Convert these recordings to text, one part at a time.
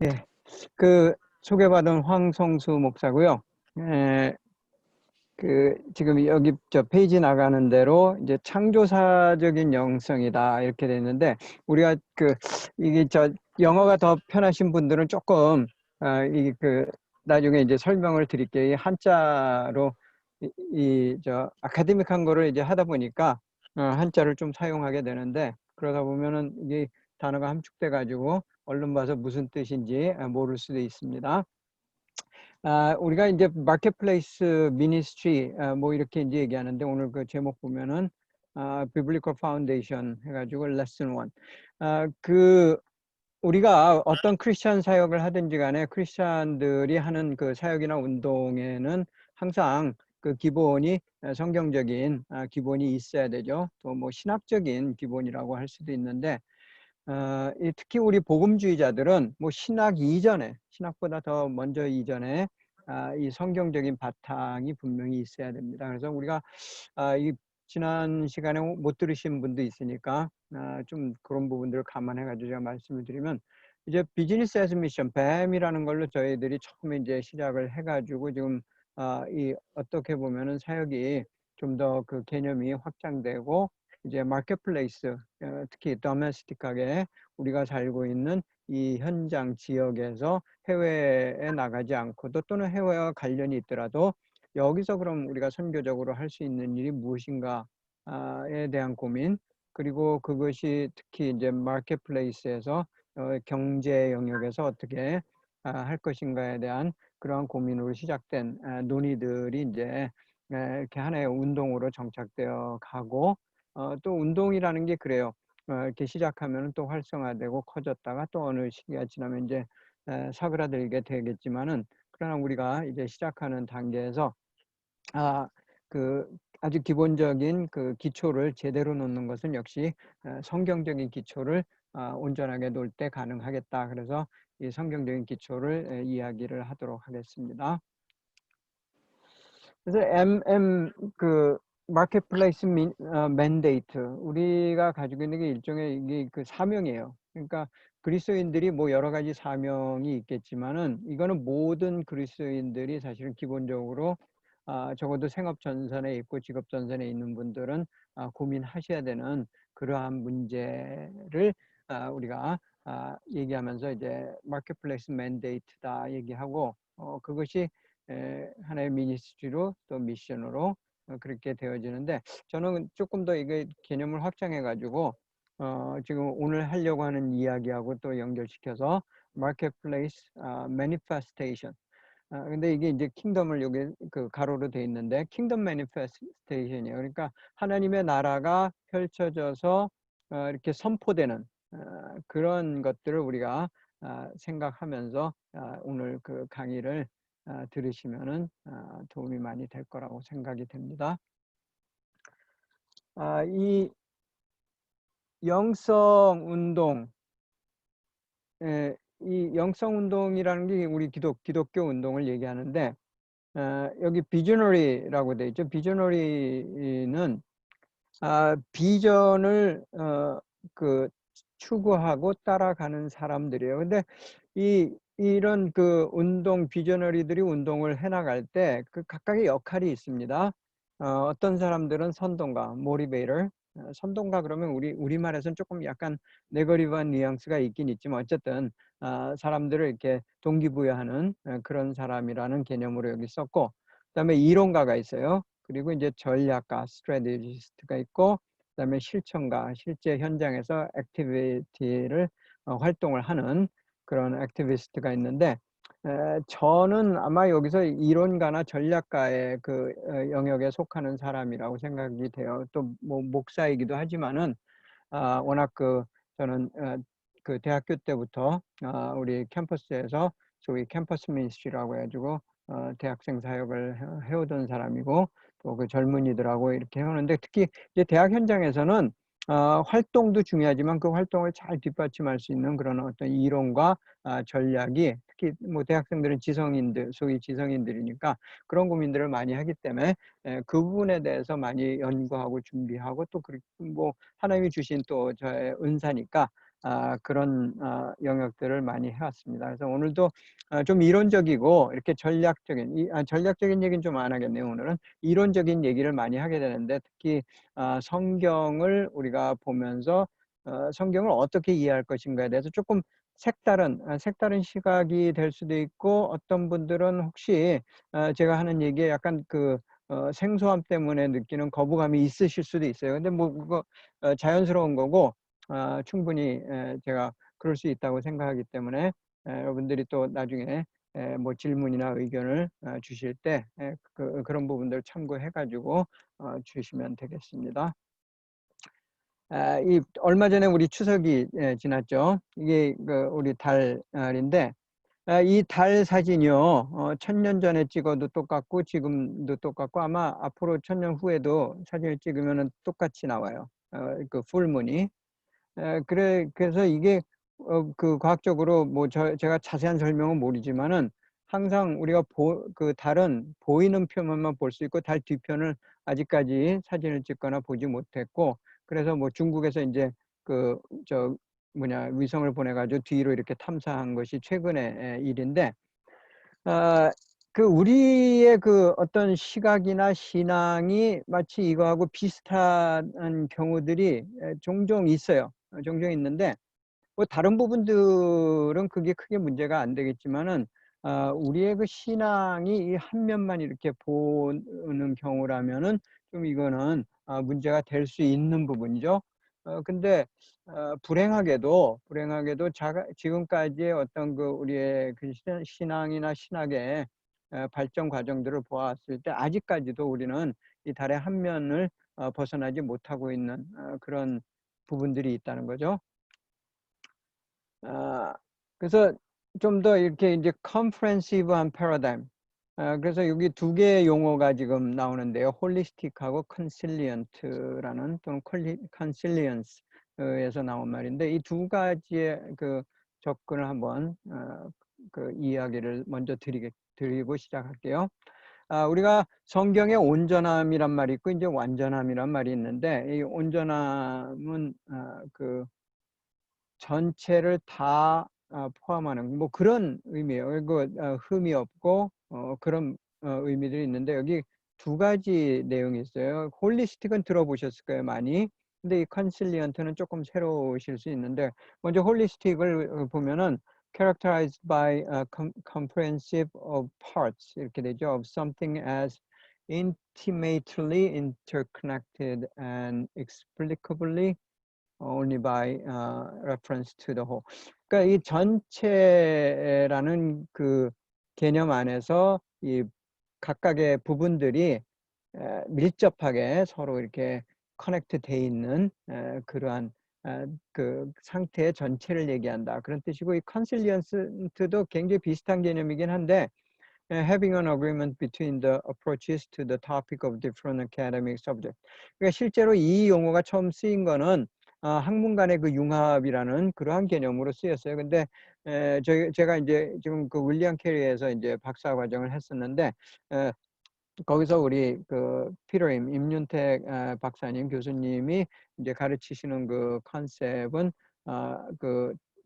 예, 그 소개받은 황성수 목사고요. 에, 지금 여기 저 페이지 나가는 대로 이제 창조사적인 영성이다 이렇게 돼 있는데 우리가 이게 영어가 더 편하신 분들은 조금 나중에 이제 설명을 드릴게요. 이 한자로 아카데믹한 거를 이제 하다 보니까 한자를 좀 사용하게 되는데 그러다 보면은 이게 단어가 함축돼 가지고 얼른 봐서 무슨 뜻인지 모를 수도 있습니다. 우리가 이제 마켓플레이스 미니스트리 뭐 이렇게 이제 얘기하는데 오늘 그 제목 보면은 비블리컬 파운데이션 해가지고 레슨 1. 우리가 어떤 크리스천 사역을 하든지 간에 크리스천들이 하는 그 사역이나 운동에는 항상 그 기본이 성경적인 기본이 있어야 되죠. 또 뭐 신학적인 기본이라고 할 수도 있는데 특히 우리 복음주의자들은 뭐 신학보다 더 먼저 이전에 이 성경적인 바탕이 분명히 있어야 됩니다. 그래서 우리가 이 지난 시간에 못 들으신 분도 있으니까 좀 그런 부분들을 감안해가지고 제가 말씀을 드리면 이제 비즈니스 애즈 미션 뱀이라는 걸로 저희들이 처음에 이제 시작을 해가지고 지금 이 어떻게 보면은 사역이 좀 더 그 개념이 확장되고 이제 마켓플레이스 특히 도메스틱하게 우리가 살고 있는 이 현장 지역에서 해외에 나가지 않고도 또는 해외와 관련이 있더라도 여기서 그럼 우리가 선교적으로 할 수 있는 일이 무엇인가에 대한 고민 그리고 그것이 특히 이제 마켓플레이스에서 경제 영역에서 어떻게 할 것인가에 대한 그러한 고민으로 시작된 논의들이 이제 이렇게 하나의 운동으로 정착되어 가고 또 운동이라는 게 그래요. 이렇게 시작하면 또 활성화되고 커졌다가 또 어느 시기가 지나면 이제 사그라들게 되겠지만은 그러나 우리가 이제 시작하는 단계에서 그 아주 기본적인 그 기초를 제대로 놓는 것은 역시 성경적인 기초를 온전하게 놓을 때 가능하겠다. 그래서 이 성경적인 기초를 이야기를 하도록 하겠습니다. 그래서 그 마켓플레이스 맨데이트 우리가 가지고 있는 게 일종의 이게 그 사명이에요. 그러니까 그리스도인들이 뭐 여러 가지 사명이 있겠지만은 이거는 모든 그리스도인들이 사실은 기본적으로 적어도 생업 전선에 있고 직업 전선에 있는 분들은 고민하셔야 되는 그러한 문제를 우리가 얘기하면서 이제 마켓플레이스 맨데이트다 얘기하고 그것이 하나의 미니스트리로 또 미션으로 그렇게 되어지는데 저는 조금 더 이게 개념을 확장해 가지고 지금 오늘 하려고 하는 이야기하고 또 연결시켜서 마켓플레이스 매니페스테이션 근데 이게 이제 킹덤을 여기 그 가로로 돼 있는데 킹덤 매니페스테이션이에요. 그러니까 하나님의 나라가 펼쳐져서 이렇게 선포되는 그런 것들을 우리가 생각하면서 오늘 그 강의를 들으시면은 도움이 많이 될 거라고 생각이 됩니다. 이 영성 운동, 이 영성 운동이라는 게 우리 기독교 운동을 얘기하는데 여기 비저너리라고 돼 있죠. 비저너리는 비전을 그 추구하고 따라가는 사람들이에요. 근데 이런 그 운동 비저너리들이 운동을 해나갈 때 그 각각의 역할이 있습니다. 어떤 사람들은 선동가, 모티베이터, 선동가 그러면 우리말에서는 조금 약간 네거티브한 뉘앙스가 있긴 있지만 어쨌든 사람들을 이렇게 동기부여하는 그런 사람이라는 개념으로 여기 썼고, 그다음에 이론가가 있어요. 그리고 이제 전략가, 스트래티지스트가 있고, 그다음에 실천가, 실제 현장에서 액티비티를 활동을 하는 그런 액티비스트가 있는데 저는 아마 여기서 이론가나 전략가의 그 영역에 속하는 사람이라고 생각이 돼요. 또 뭐 목사이기도 하지만은 워낙 저는 그 대학교 때부터 우리 캠퍼스에서 소위 캠퍼스 미니스트리라고 해가지고 대학생 사역을 해오던 사람이고 또 그 젊은이들하고 이렇게 해오는데 특히 이제 대학 현장에서는 활동도 중요하지만 그 활동을 잘 뒷받침할 수 있는 그런 어떤 이론과 전략이 특히 뭐 대학생들은 지성인들, 소위 지성인들이니까 그런 고민들을 많이 하기 때문에 그 부분에 대해서 많이 연구하고 준비하고 또 뭐 하나님이 주신 또 저의 은사니까 그런 영역들을 많이 해왔습니다. 그래서 오늘도 좀 이론적이고 이렇게 전략적인 전략적인 얘기는 좀 안 하겠네요. 오늘은 이론적인 얘기를 많이 하게 되는데 특히 성경을 우리가 보면서 성경을 어떻게 이해할 것인가에 대해서 조금 색다른 시각이 될 수도 있고 어떤 분들은 혹시 제가 하는 얘기에 약간 생소함 때문에 느끼는 거부감이 있으실 수도 있어요. 근데 뭐 그거 자연스러운 거고 충분히 제가 그럴 수 있다고 생각하기 때문에 여러분들이 또 나중에 뭐 질문이나 의견을 주실 때 그런 부분들 참고해 가지고 주시면 되겠습니다. 이 얼마 전에 우리 추석이 지났죠. 이게 우리 달인데 이 달 사진이요. 1000년 전에 찍어도 똑같고 지금도 똑같고 아마 앞으로 1000년 후에도 사진을 찍으면 똑같이 나와요. 그 풀문이. 그래서 이게 과학적으로 뭐 제가 자세한 설명은 모르지만은 항상 우리가 그 달은 보이는 표면만 볼 수 있고 달 뒤편을 아직까지 사진을 찍거나 보지 못했고 그래서 뭐 중국에서 이제 위성을 보내 가지고 뒤로 이렇게 탐사한 것이 최근의 일인데 우리의 어떤 시각이나 신앙이 마치 이거하고 비슷한 경우들이 종종 있어요. 종종 있는데 뭐 다른 부분들은 그게 크게 문제가 안 되겠지만은 우리의 그 신앙이 이 한 면만 이렇게 보는 경우라면은 좀 이거는 문제가 될 수 있는 부분이죠. 근데 불행하게도 지금까지의 어떤 우리의 신앙이나 신학의 발전 과정들을 보았을 때 아직까지도 우리는 이 달의 한 면을 벗어나지 못하고 있는 그런 부분들이 있다는 거죠. 그래서 좀 더 이렇게 이제 comprehensive한 paradigm. 그래서 여기 두 개의 용어가 지금 나오는데요. holistic하고 consilient라는 또는 consilience에서 나온 말인데 이 두 가지의 접근을 한번 이야기를 먼저 드리고 시작할게요. 우리가 성경에 온전함이란 말이 있고 이제 완전함이란 말이 있는데 이 온전함은 전체를 다 포함하는 뭐 그런 의미예요. 흠이 없고 그런 의미들이 있는데 여기 두 가지 내용이 있어요. 홀리스틱은 들어보셨을 거예요, 많이. 근데 이 컨실리언트는 조금 새로우실 수 있는데 먼저 홀리스틱을 보면은 characterized by comprehensive of parts 이렇게 되죠. of something as intimately interconnected and explicably only by reference to the whole. 그러니까 이 전체라는 개념 안에서 이 각각의 부분들이 밀접하게 서로 이렇게 커넥트 돼 있는 그러한 상태의 전체를 얘기한다. 그런 뜻이고 이 컨실리언스도 굉장히 비슷한 개념이긴 한데 having an agreement between the approaches to the topic of different academic subjects. 그러니까 실제로 이 용어가 처음 쓰인 거는 학문 간의 융합이라는 그러한 개념으로 쓰였어요. 근데 제가 이제 지금 윌리엄 캐리에서 이제 박사 과정을 했었는데 거기서 우리 피터임 임윤택 박사님 교수님이 이제 가르치시는 컨셉은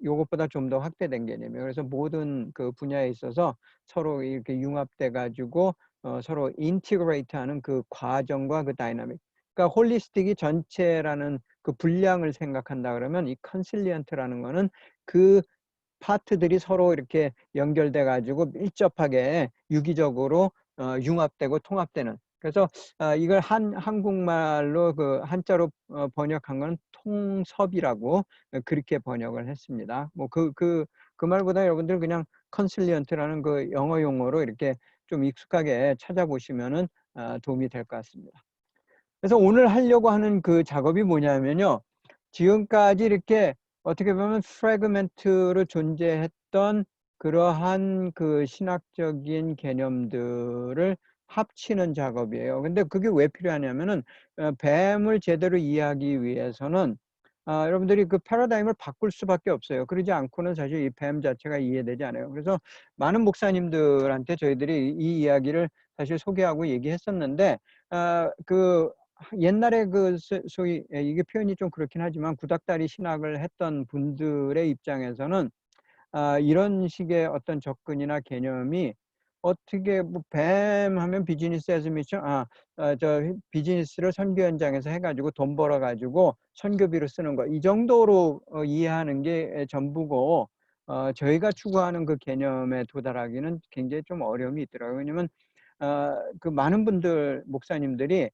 요것보다 좀 더 확대된 개념이에요. 그래서 모든 분야에 있어서 서로 이렇게 융합돼 가지고 서로 인티그레이트하는 과정과 다이나믹. 그러니까 홀리스틱이 전체라는 분량을 생각한다 그러면 이 컨실리언트라는 거는 파트들이 서로 이렇게 연결돼 가지고 밀접하게 유기적으로 융합되고 통합되는. 그래서 이걸 한국말로 한자로 번역한 건 통섭이라고 그렇게 번역을 했습니다. 뭐 그 말보다 여러분들 그냥 컨실리언트라는 영어 용어로 이렇게 좀 익숙하게 찾아보시면은 도움이 될 것 같습니다. 그래서 오늘 하려고 하는 작업이 뭐냐면요. 지금까지 이렇게 어떻게 보면 프래그멘트로 존재했던 그러한 신학적인 개념들을 합치는 작업이에요. 근데 그게 왜 필요하냐면은 뱀을 제대로 이해하기 위해서는 여러분들이 패러다임을 바꿀 수밖에 없어요. 그러지 않고는 사실 이 뱀 자체가 이해되지 않아요. 그래서 많은 목사님들한테 저희들이 이 이야기를 사실 소개하고 얘기했었는데 옛날에 그 소위 이게 표현이 좀 그렇긴 하지만 구닥다리 신학을 했던 분들의 입장에서는 이런 식의 어떤 접근이나 개념이 어떻게 뭐 뱀 하면 비즈니스 에즈 미션 저 비즈니스를 선교 현장에서 해 가지고 돈 벌어 가지고 선교비로 쓰는 거 이 정도로 이해하는 게 전부고 저희가 추구하는 그 개념에 도달하기는 굉장히 좀 어려움이 있더라고요. 왜냐면 그 많은 분들 목사님들이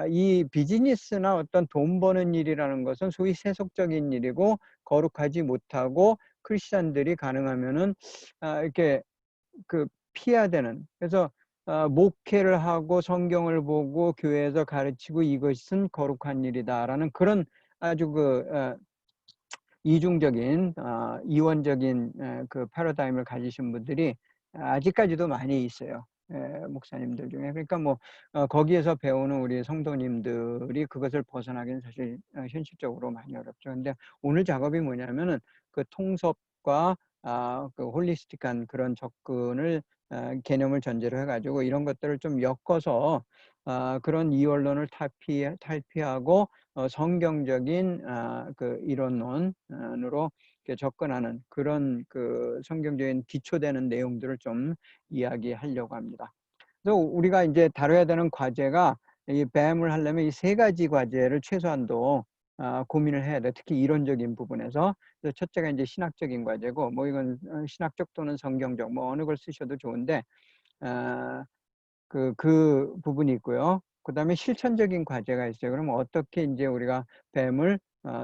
이 비즈니스나 어떤 돈 버는 일이라는 것은 소위 세속적인 일이고 거룩하지 못하고 크리스찬들이 가능하면은 이렇게 그 피해야 되는 그래서 목회를 하고 성경을 보고 교회에서 가르치고 이것은 거룩한 일이다라는 그런 아주 이중적인 이원적인 그 패러다임을 가지신 분들이 아직까지도 많이 있어요. 목사님들 중에. 그러니까 뭐 거기에서 배우는 우리 성도님들이 그것을 벗어나기는 사실 현실적으로 많이 어렵죠. 근데 오늘 작업이 뭐냐면은 그 통섭과 그 홀리스틱한 그런 접근을 개념을 전제로 해가지고 이런 것들을 좀 엮어서 그런 이원론을 탈피하고 성경적인 그 이론론으로 접근하는 그런 그 성경적인 기초되는 내용들을 좀 이야기하려고 합니다. 그래서 우리가 이제 다뤄야 되는 과제가 이 뱀을 하려면 이 세 가지 과제를 최소한도 고민을 해야 돼. 특히 이론적인 부분에서. 그래서 첫째가 이제 신학적인 과제고, 뭐 이건 신학적 또는 성경적, 뭐 어느 걸 쓰셔도 좋은데, 그 부분이 있고요. 그 다음에 실천적인 과제가 있어요. 그럼 어떻게 이제 우리가 뱀을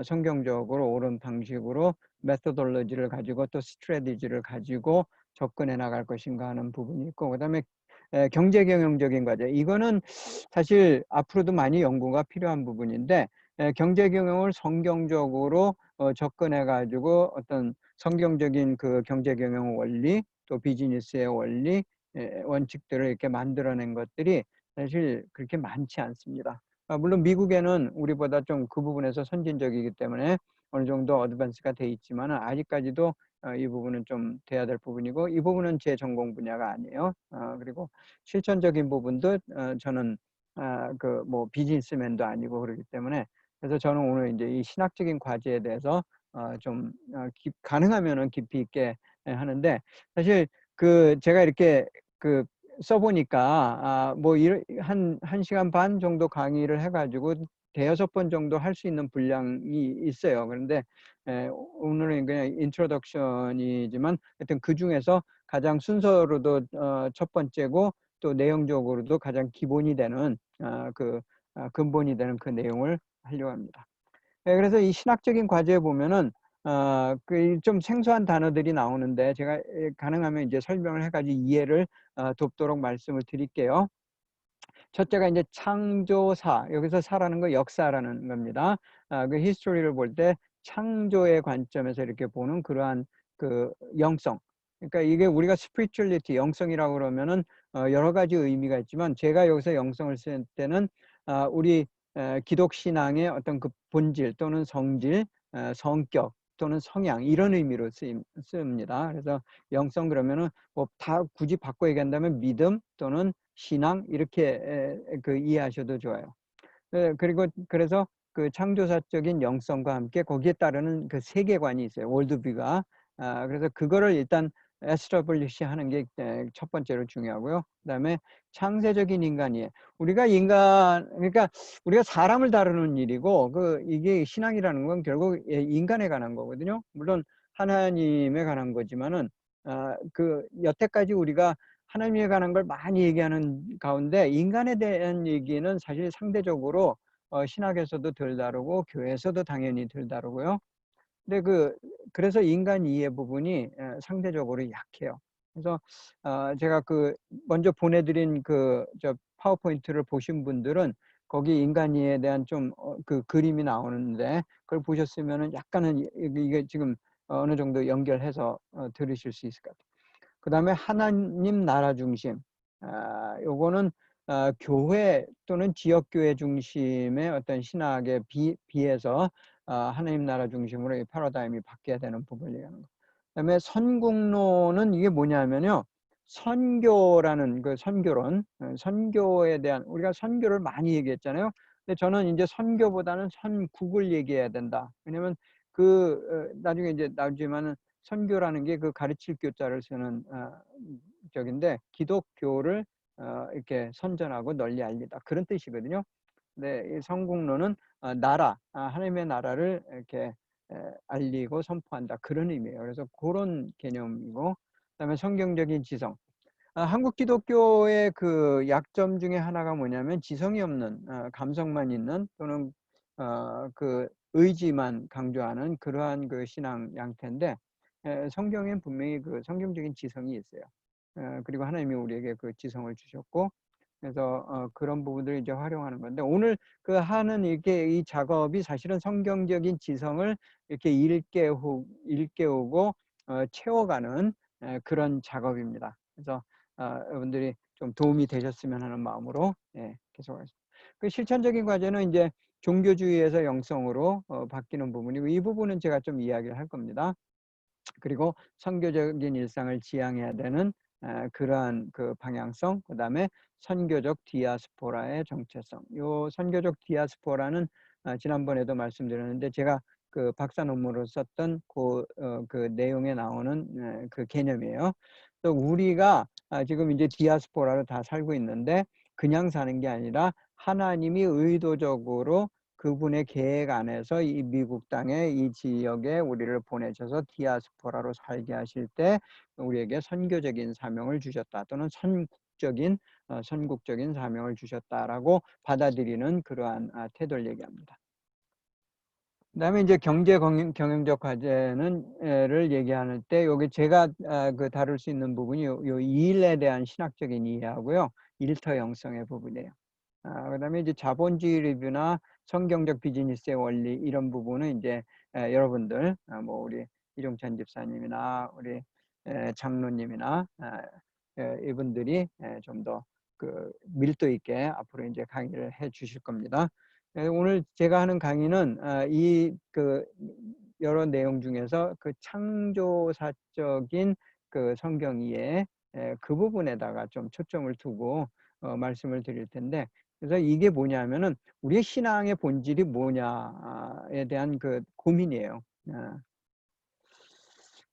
성경적으로 옳은 방식으로 메소돌로지를 가지고 또 스트래티지를 가지고 접근해 나갈 것인가 하는 부분이 있고, 그 다음에 경제 경영적인 과제. 이거는 사실 앞으로도 많이 연구가 필요한 부분인데 경제 경영을 성경적으로 접근해 가지고 어떤 성경적인 그 경제 경영 원리 또 비즈니스의 원리 원칙들을 이렇게 만들어낸 것들이 사실 그렇게 많지 않습니다. 물론 미국에는 우리보다 좀 그 부분에서 선진적이기 때문에 어느 정도 어드밴스가 돼 있지만 아직까지도 이 부분은 좀 돼야 될 부분이고 이 부분은 제 전공 분야가 아니에요. 그리고 실천적인 부분도 저는 그 뭐 비즈니스맨도 아니고 그렇기 때문에 그래서 저는 오늘 이제 이 신학적인 과제에 대해서 좀 가능하면은 깊이 있게 하는데 사실 그 제가 이렇게 그 써보니까 뭐 한 시간 반 정도 강의를 해가지고 대여섯 번 정도 할 수 있는 분량이 있어요. 그런데 오늘은 그냥 인트로덕션이지만 하여튼 그 중에서 가장 순서로도 첫 번째고 또 내용적으로도 가장 기본이 되는 근본이 되는 그 내용을 하려고 합니다. 그래서 이 신학적인 과제에 보면은 그 좀 생소한 단어들이 나오는데 제가 가능하면 이제 설명을 해가지고 이해를 돕도록 말씀을 드릴게요. 첫째가 이제 창조사, 여기서 사라는 거 역사라는 겁니다. 그 히스토리를 볼 때 창조의 관점에서 이렇게 보는 그러한 그 영성. 그러니까 이게 우리가 스피리추얼리티, 영성이라고 그러면은 여러 가지 의미가 있지만 제가 여기서 영성을 쓸 때는 우리 기독 신앙의 어떤 그 본질 또는 성질, 성격 또는 성향 이런 의미로 씁니다. 그래서 영성 그러면은 뭐 다 굳이 바꿔 얘기한다면 믿음 또는 신앙 이렇게 그 이해하셔도 좋아요. 그리고 그래서 그 창조사적인 영성과 함께 거기에 따르는 그 세계관이 있어요. 월드뷰가. 그래서 그거를 일단 에스터블리시 하는 게 첫 번째로 중요하고요. 그다음에 창세적인 인간이에요. 그러니까 우리가 사람을 다루는 일이고 이게 신앙이라는 건 결국 인간에 관한 거거든요. 물론 하나님에 관한 거지만은 그 여태까지 우리가 하나님에 관한 걸 많이 얘기하는 가운데 인간에 대한 얘기는 사실 상대적으로 신학에서도 덜 다루고 교회에서도 당연히 덜 다루고요. 근데 그래서 인간 이해 부분이 상대적으로 약해요. 그래서 제가 먼저 보내드린 저 파워포인트를 보신 분들은 거기 인간 이해에 대한 좀 그 그림이 나오는데 그걸 보셨으면은 약간은 이게 지금 어느 정도 연결해서 들으실 수 있을 것 같아요. 그 다음에 하나님 나라 중심. 요거는 교회 또는 지역교회 중심의 어떤 신학에 비해서 하나님 나라 중심으로 이 패러다임이 바뀌어야 되는 부분을 얘기하는 거. 그다음에 선국론은 이게 뭐냐면요. 선교라는 그 선교론, 선교에 대한 우리가 선교를 많이 얘기했잖아요. 근데 저는 이제 선교보다는 선국을 얘기해야 된다. 왜냐면 나중에 이제 나오지만은 선교라는 게 그 가르칠 교자를 쓰는 적인데 기독교를 이렇게 선전하고 널리 알리다 그런 뜻이거든요. 네, 이 성국론은 나라, 하나님의 나라를 이렇게 알리고 선포한다 그런 의미예요. 그래서 그런 개념이고, 그다음에 성경적인 지성. 한국 기독교의 그 약점 중에 하나가 뭐냐면 지성이 없는, 감성만 있는 또는 그 의지만 강조하는 그러한 그 신앙 양태인데, 성경엔 분명히 그 성경적인 지성이 있어요. 그리고 하나님이 우리에게 그 지성을 주셨고, 그래서 그런 부분들을 이제 활용하는 건데, 오늘 그 하는 이렇게 이 작업이 사실은 성경적인 지성을 이렇게 일깨우고 채워가는 그런 작업입니다. 그래서 여러분들이 좀 도움이 되셨으면 하는 마음으로 계속하겠습니다. 그 실천적인 과제는 이제 종교주의에서 영성으로 바뀌는 부분이고, 이 부분은 제가 좀 이야기를 할 겁니다. 그리고 선교적인 일상을 지향해야 되는 그러한 그 방향성, 그다음에 선교적 디아스포라의 정체성. 요 선교적 디아스포라는 지난번에도 말씀드렸는데 제가 그 박사 논문으로 썼던 그 내용에 나오는 그 개념이에요. 또 우리가 지금 이제 디아스포라로 다 살고 있는데 그냥 사는 게 아니라 하나님이 의도적으로 그분의 계획 안에서 이 미국 땅에 이 지역에 우리를 보내셔서 디아스포라로 살게 하실 때 우리에게 선교적인 사명을 주셨다 또는 선국적인 사명을 주셨다라고 받아들이는 그러한 태도를 얘기합니다. 그다음에 이제 경영적 과제는를 얘기하는 때 여기 제가 그 다룰 수 있는 부분이 요 일에 대한 신학적인 이해하고요, 일터 영성의 부분이에요. 그다음에 이제 자본주의 리뷰나 성경적 비즈니스의 원리 이런 부분은 이제 여러분들 뭐 우리 이종찬 집사님이나 우리 장로님이나 이분들이 좀 더 그 밀도 있게 앞으로 이제 강의를 해 주실 겁니다. 오늘 제가 하는 강의는 이 그 여러 내용 중에서 그 창조사적인 그 성경 이해 그 부분에다가 좀 초점을 두고 말씀을 드릴 텐데, 그래서 이게 뭐냐면은 우리의 신앙의 본질이 뭐냐에 대한 그 고민이에요.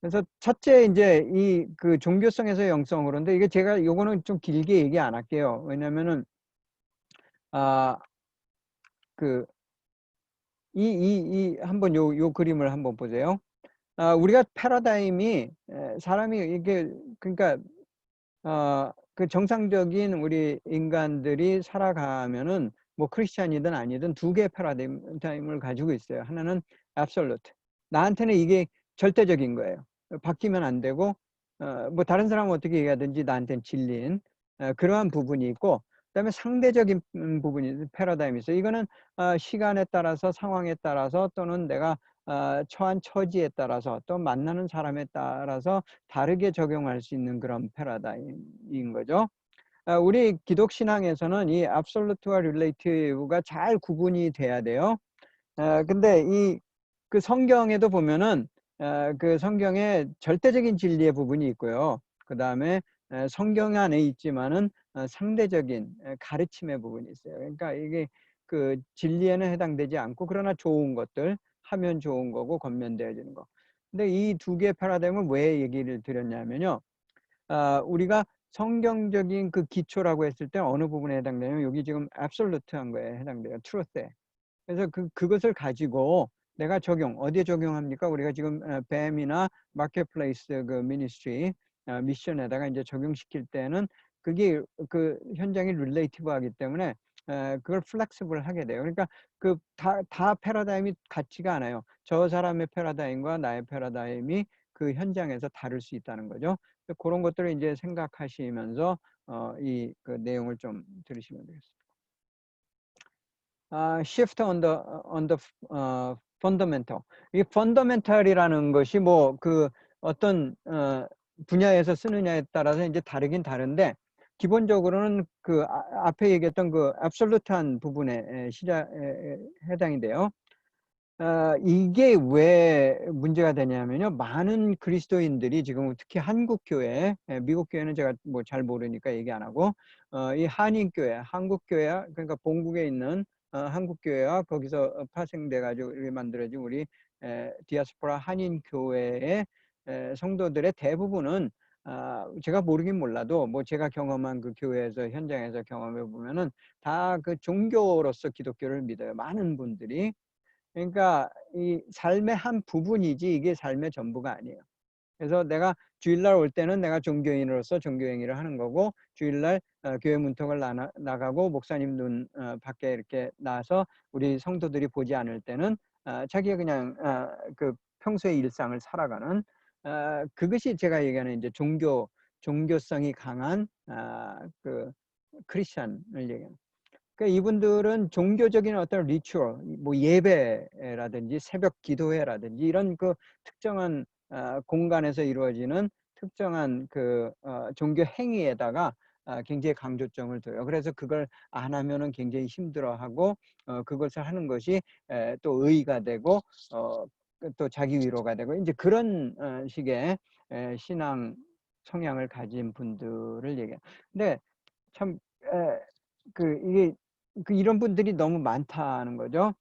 그래서 첫째 이제 이 그 종교성에서 영성으로인데 이게 제가 요거는 좀 길게 얘기 안 할게요. 왜냐면은 그 한번 요 그림을 한번 보세요. 우리가 패러다임이 사람이 이게 그러니까 그 정상적인 우리 인간들이 살아가면은 뭐 크리스찬이든 아니든 두 개의 패러다임을 가지고 있어요. 하나는 absolute. 나한테는 이게 절대적인 거예요. 바뀌면 안 되고 뭐 다른 사람은 어떻게 얘기하든지 나한테는 진리인 그러한 부분이 있고, 그다음에 상대적인 부분이 패러다임이 있어요. 이거는 시간에 따라서 상황에 따라서 또는 내가 처한 처지에 따라서 또 만나는 사람에 따라서 다르게 적용할 수 있는 그런 패러다임인 거죠. 우리 기독 신앙에서는 이 absolute와 relative가 잘 구분이 돼야 돼요. 근데 그 성경에도 보면은 그 성경에 절대적인 진리의 부분이 있고요. 그 다음에 성경 안에 있지만은 상대적인 가르침의 부분이 있어요. 그러니까 이게 그 진리에는 해당되지 않고 그러나 좋은 것들 하면 좋은 거고 건면되어지는 거. 근데 이 두 개의 패러다임을 왜 얘기를 드렸냐면요. 우리가 성경적인 그 기초라고 했을 때 어느 부분에 해당되냐면 여기 지금 absolute한 거에 해당돼요. truth에. 그래서 그것을 가지고 내가 어디에 적용합니까? 우리가 지금 뱀이나 마켓플레이스 그 미니스트리 미션에다가 이제 적용시킬 때는 그게 그 현장이 릴레이티브하기 때문에 그걸 플렉시블 하게 돼요. 그러니까 그 다 패러다임이 같지가 않아요. 저 사람의 패러다임과 나의 패러다임이 그 현장에서 다를 수 있다는 거죠. 그런 것들을 이제 생각하시면서 이 그 내용을 좀 들으시면 되겠습니다. shift on the fundamental. 이 fundamental이라는 것이 뭐 그 어떤 분야에서 쓰느냐에 따라서 이제 다르긴 다른데 기본적으로는 그 앞에 얘기했던 그 absolute한 부분에 해당이 돼요. 이게 왜 문제가 되냐면요. 많은 그리스도인들이 지금 특히 한국교회, 미국 교회는 제가 뭐 잘 모르니까 얘기 안 하고, 이 한인교회, 한국교회, 그러니까 본국에 있는 한국 교회와 거기서 파생돼 가지고 이렇게 만들어진 우리 디아스포라 한인 교회의 성도들의 대부분은 제가 모르긴 몰라도 뭐 제가 경험한 그 교회에서 현장에서 경험해 보면은 다 그 종교로서 기독교를 믿어요. 많은 분들이. 그러니까 이 삶의 한 부분이지 이게 삶의 전부가 아니에요. 그래서 내가 주일날 올 때는 내가 종교인으로서 종교 행위를 하는 거고, 주일날 교회 문턱을 나가고 목사님 눈 밖에 이렇게 나와서 우리 성도들이 보지 않을 때는 자기가 그냥 그 평소의 일상을 살아가는, 그것이 제가 얘기하는 이제 종교성이 강한 그 크리스천을 얘기하는. 그러니까 이분들은 종교적인 어떤 리추얼, 뭐 예배라든지 새벽 기도회라든지 이런 그 특정한 공간에서 이루어지는 특정한 그 종교 행위에다가 굉장히 강조점을 둬요. 그래서 그걸 안 하면은 굉장히 힘들어하고 그것을 하는 것이 또 의의가 되고 또 자기 위로가 되고 이제 그런 식의 신앙 성향을 가진 분들을 얘기해요. 근데 참 이게 이런 분들이 너무 많다는 거죠.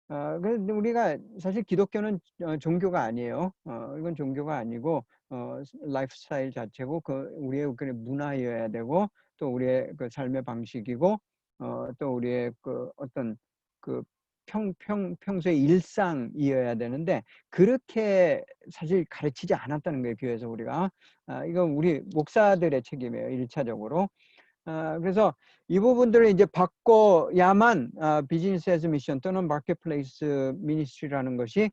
근데 우리가 사실 기독교는 종교가 아니에요. 이건 종교가 아니고 라이프 스타일 자체고 그 우리의 그 문화여야 되고 또 우리의 그 삶의 방식이고 또 우리의 그 어떤 그 평소의 일상이어야 되는데 그렇게 사실 가르치지 않았다는 거예요, 교회에서 우리가. 이건 우리 목사들의 책임이에요, 일차적으로. 그래서 이 부분들을 이제 바꿔야만 비즈니스 애즈 미션 또는 마켓플레이스 미니스트리라는 것이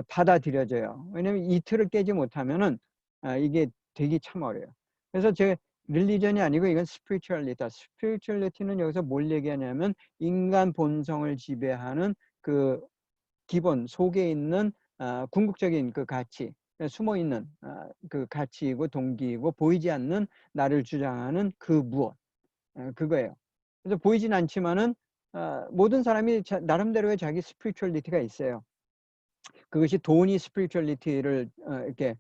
받아들여져요. 왜냐하면 이 틀을 깨지 못하면은 이게 되기 참 어려워요. 그래서 제 릴리전이 아니고 이건 스피리추얼리티다. 스피리추얼리티는 여기서 뭘 얘기하냐면 인간 본성을 지배하는 그 기본 속에 있는 궁극적인 그 가치, 숨어 있는 그 가치이고 동기이고 보이지 않는 나를 주장하는 그 무엇. 그거예요. 그래서 보이진 않지만은 모든 사람이 나름대로의 자기 스피리추얼리티가 있어요. 그것이 돈이 스피리추얼리티를 이렇게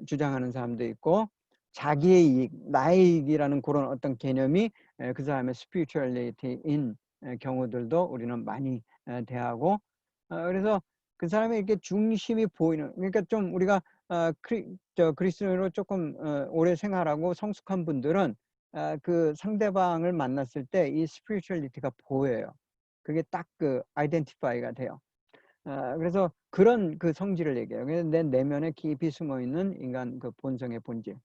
주장하는 사람도 있고 자기의 이익, 나의 이익이라는 그런 어떤 개념이 그 사람의 스피리추얼리티인 경우들도 우리는 많이 대하고 그래서 그 사람의 이렇게 중심이 보이는, 그러니까 좀 우리가 그리스도인으로 조금 오래 생활하고 성숙한 분들은 그 상대방을 만났을 때 이 스피리추얼리티가 보여요. 그게 딱 그 아이덴티파이가 돼요. 그래서 그런 그 성질을 얘기해요. 그래서 내 내면에 깊이 숨어 있는 인간 그 본성의 본질.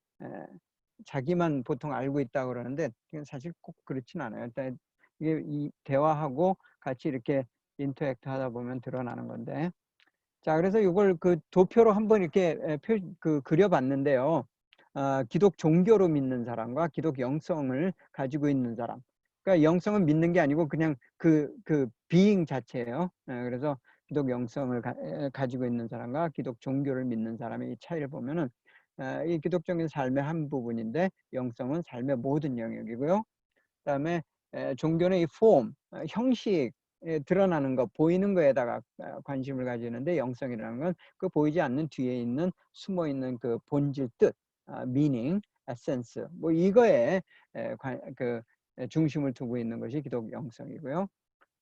자기만 보통 알고 있다고 그러는데 사실 꼭 그렇진 않아요. 일단 이게 이 대화하고 같이 이렇게 인터랙트 하다 보면 드러나는 건데. 자, 그래서 이걸 그 도표로 한번 이렇게 그려봤는데요. 기독 종교로 믿는 사람과 기독 영성을 가지고 있는 사람. 그러니까 영성은 믿는 게 아니고 그냥 그 비잉 자체예요. 그래서 기독 영성을 가지고 있는 사람과 기독 종교를 믿는 사람의 이 차이를 보면은 이 기독적인 삶의 한 부분인데 영성은 삶의 모든 영역이고요. 그다음에 종교는 이 폼, 형식, 드러나는 것, 보이는 거에다가 관심을 가지는데 영성이라는 건 그 보이지 않는 뒤에 있는 숨어 있는 그 본질 뜻, meaning, essence, 뭐 이거에 중심을 두고 있는 것이 기독 영성이고요.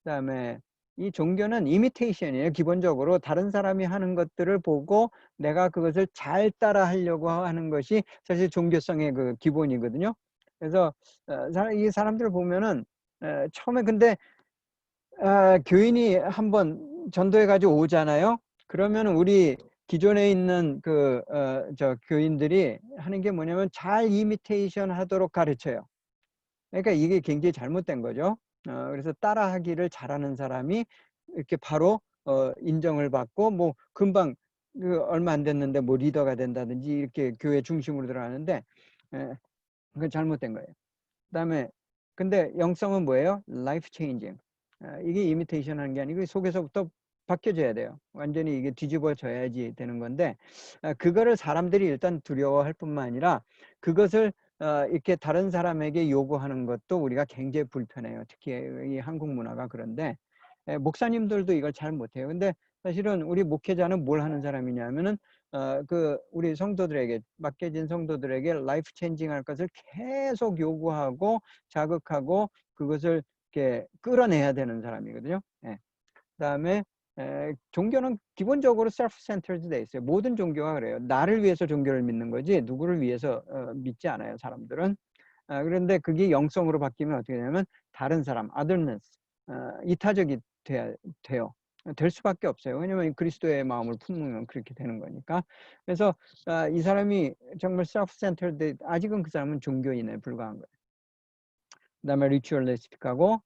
그다음에 이 종교는 이미테이션이에요. 기본적으로 다른 사람이 하는 것들을 보고 내가 그것을 잘 따라 하려고 하는 것이 사실 종교성의 그 기본이거든요. 그래서 이 사람들을 보면은 처음에 근데 교인이 한번 전도해 가지고 오잖아요. 그러면 우리 기존에 있는 교인들이 하는 게 뭐냐면 잘 이미테이션 하도록 가르쳐요. 그러니까 이게 굉장히 잘못된 거죠. 그래서 따라하기를 잘하는 사람이 이렇게 바로 인정을 받고 뭐 금방 얼마 안 됐는데 뭐 리더가 된다든지 이렇게 교회 중심으로 들어가는데 그건 잘못된 거예요. 그다음에 근데 영성은 뭐예요? 라이프 체인징. 이게 이미테이션 하는 게 아니고 속에서부터 바뀌어져야 돼요. 완전히 이게 뒤집어져야지 되는 건데 그거를 사람들이 일단 두려워할 뿐만 아니라 그것을 이렇게 다른 사람에게 요구하는 것도 우리가 굉장히 불편해요. 특히 이 한국 문화가 그런데 목사님들도 이걸 잘 못해요. 근데 사실은 우리 목회자는 뭘 하는 사람이냐면은 우리 성도들에게 맡겨진 성도들에게 라이프 체인징 할 것을 계속 요구하고 자극하고 그것을 이렇게 끌어내야 되는 사람이거든요. 예. 그다음에 종교는 기본적으로 self-centered 돼 있어요. 모든 종교가 그래요. 나를 위해서 종교를 믿는 거지 누구를 위해서 믿지 않아요. 사람들은. 그런데 그게 영성으로 바뀌면 어떻게 되냐면 다른 사람, otherness, 이타적이 돼요. 될 수밖에 없어요. 왜냐면 그리스도의 마음을 품으면 그렇게 되는 거니까. 그래서 이 사람이 정말 self-centered, 아직은 그 사람은 종교인에 불과한 거예요. 그다음에 ritualistic하고,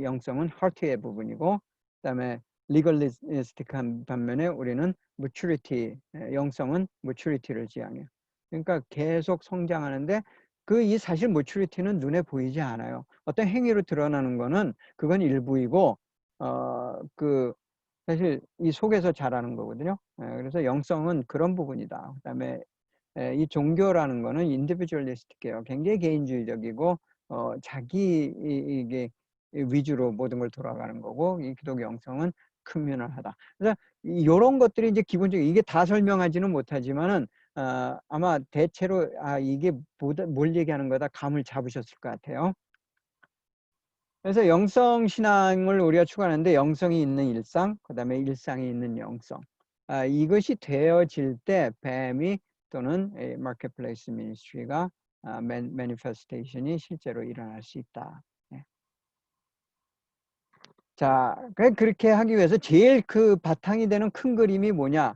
영성은 heart의 부분이고, 그다음에 legalistic한 반면에 우리는 maturity, 영성은 maturity를 지향해요. 그러니까 계속 성장하는데 이 사실 maturity는 눈에 보이지 않아요. 어떤 행위로 드러나는 거는 그건 일부이고, 사실 이 속에서 자라는 거거든요. 그래서 영성은 그런 부분이다. 그다음에 이 종교라는 거는 인디비주얼리스틱해요. 굉장히 개인주의적이고 자기 이게 위주로 모든 걸 돌아가는 거고, 이 기독 영성은 커뮤널하다. 그래서 이런 것들이 이제 기본적으로 이게 다 설명하지는 못하지만은 아마 대체로 이게 뭘 얘기하는 거다 감을 잡으셨을 것 같아요. 그래서 영성 신앙을 우리가 추구하는데 영성이 있는 일상, 그다음에 일상이 있는 영성. 이것이 되어질 때 뱀이 또는 마켓플레이스 미니스트리가 매니페스테이션이 실제로 일어날 수 있다. 네. 자, 그렇게 하기 위해서 제일 그 바탕이 되는 큰 그림이 뭐냐?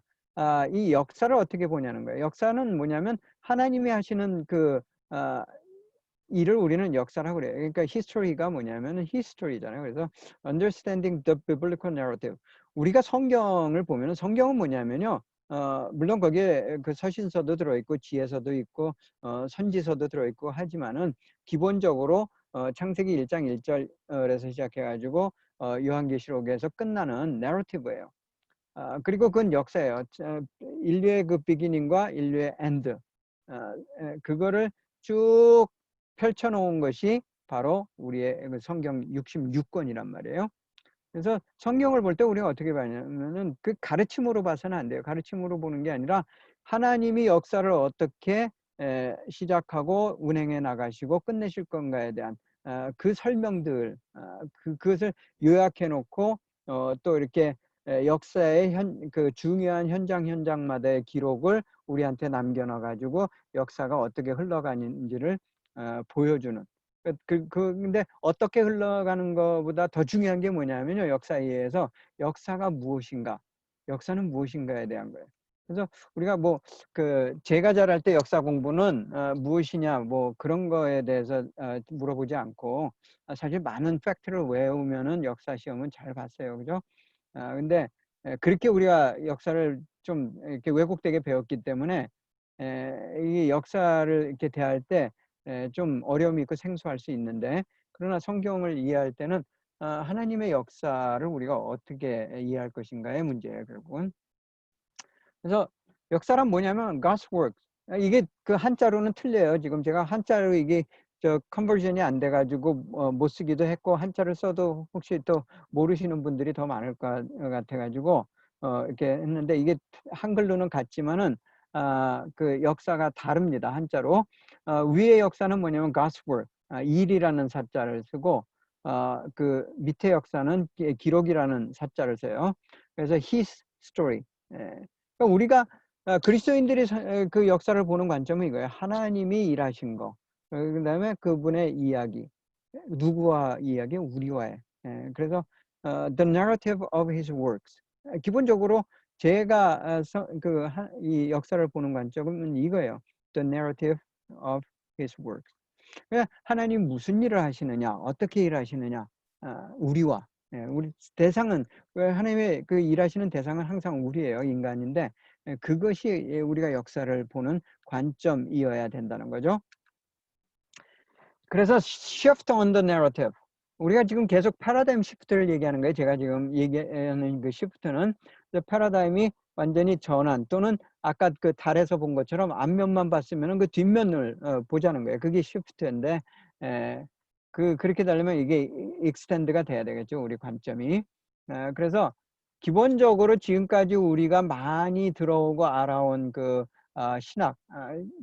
이 역사를 어떻게 보냐는 거예요. 역사는 뭐냐면 하나님이 하시는 일을 우리는 역사라고 그래요. 그러니까 history가 뭐냐면은 history잖아요. 그래서 understanding the biblical narrative. 우리가 성경을 보면은 성경은 뭐냐면요. 물론 거기에 그 서신서도 들어있고 지혜서도 있고 선지서도 들어있고 하지만은 기본적으로 창세기 1장 1절에서 시작해가지고 요한계시록에서 끝나는 narrative예요. 그리고 그건 역사예요. 인류의 그 beginning과 인류의 end. 그거를 쭉 펼쳐놓은 것이 바로 우리의 성경 66권이란 말이에요. 그래서 성경을 볼 때 우리가 어떻게 봐냐면은 그 가르침으로 봐서는 안 돼요. 가르침으로 보는 게 아니라 하나님이 역사를 어떻게 시작하고 운행해 나가시고 끝내실 건가에 대한 그 설명들, 그것을 요약해 놓고 또 이렇게 역사의 그 중요한 현장마다의 기록을 우리한테 남겨놔 가지고 역사가 어떻게 흘러가는지를 보여주는. 근데 어떻게 흘러가는 것보다 더 중요한 게 뭐냐면요. 역사에 의해서 역사가 무엇인가, 역사는 무엇인가에 대한 거예요. 그래서 우리가 제가 잘할 때 역사 공부는 무엇이냐 뭐 그런 거에 대해서 물어보지 않고 사실 많은 팩트를 외우면은 역사 시험은 잘 봤어요. 그죠? 근데 그렇게 우리가 역사를 좀 이렇게 왜곡되게 배웠기 때문에 이 역사를 이렇게 대할 때 좀 어려움이 있고 생소할 수 있는데, 그러나 성경을 이해할 때는 하나님의 역사를 우리가 어떻게 이해할 것인가의 문제예요, 결국은. 그래서 역사란 뭐냐면 God's works. 이게 그 한자로는 틀려요. 지금 제가 한자로 이게 컨버전이 안 돼가지고 못 쓰기도 했고, 한자를 써도 혹시 또 모르시는 분들이 더 많을 것 같아가지고 이렇게 했는데, 이게 한글로는 같지만은 그 역사가 다릅니다. 한자로. 위의 역사는 뭐냐면 God's work, 일이라는 사자를 쓰고 그 밑에 역사는 기록이라는 사자를 써요. 그래서 His story. 그러니까 우리가 그리스도인들이 그 역사를 보는 관점은 이거예요. 하나님이 일하신 거. 그다음에 그분의 이야기. 누구와 이야기? 우리와의. 그래서 the narrative of his works. 기본적으로 제가 이 역사를 보는 관점은 이거예요. The narrative of his works. 하나님 무슨 일을 하시느냐, 어떻게 일하시느냐, 우리와. 우리 대상은, 하나님의 그 일하시는 대상은 항상 우리예요, 인간인데 그것이 우리가 역사를 보는 관점이어야 된다는 거죠. 그래서 shift on the narrative. 우리가 지금 계속 패러다임 시프트를 얘기하는 거예요. 제가 지금 얘기하는 그 시프트는 패러다임이 완전히 전환, 또는 아까 그 달에서 본 것처럼 앞면만 봤으면 그 뒷면을 보자는 거예요. 그게 시프트인데 그렇게 되려면 이게 익스텐드가 돼야 되겠죠, 우리 관점이. 그래서 기본적으로 지금까지 우리가 많이 들어오고 알아온 그 신학,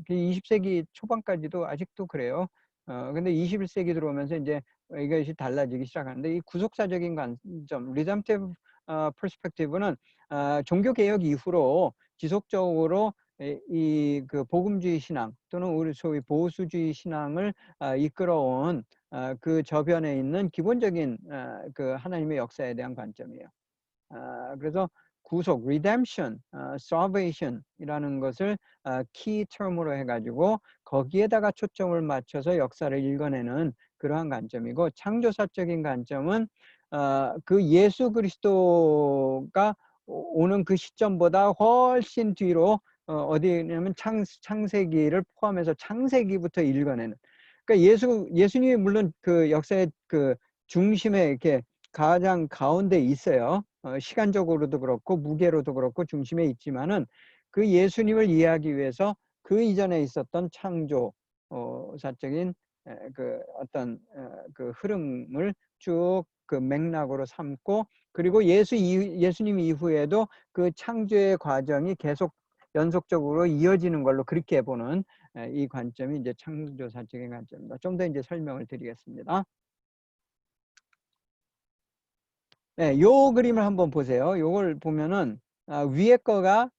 그 20세기 초반까지도 아직도 그래요. 근데 21세기 들어오면서 이제 이것이 달라지기 시작하는데 이 구속사적인 관점, redemptive perspective는 종교 개혁 이후로 지속적으로 이 그 복음주의 신앙 또는 우리 소위 보수주의 신앙을 이끌어온 그 저변에 있는 기본적인 그 하나님의 역사에 대한 관점이에요. 그래서 구속, redemption, salvation이라는 것을 키 term으로 해가지고 거기에다가 초점을 맞춰서 역사를 읽어내는 그러한 관점이고, 창조사적인 관점은 그 예수 그리스도가 오는 그 시점보다 훨씬 뒤로 어디냐면 창세기를 포함해서 창세기부터 읽어내는. 그러니까 예수님이 물론 그 역사의 그 중심에 이렇게 가장 가운데 있어요. 시간적으로도 그렇고 무게로도 그렇고 중심에 있지만은 그 예수님을 이해하기 위해서 그 이전에 있었던 창조사적인 그 어떤 그 흐름을 쭉 그 맥락으로 삼고, 그리고 예수님 이후에도 그 창조의 과정이 계속 연속적으로 이어지는 걸로 그렇게 보는 이 관점이 이제 창조사적인 관점입니다. 좀 더 이제 설명을 드리겠습니다. 네, 요 그림을 한번 보세요. 요걸 보면은 위에 거가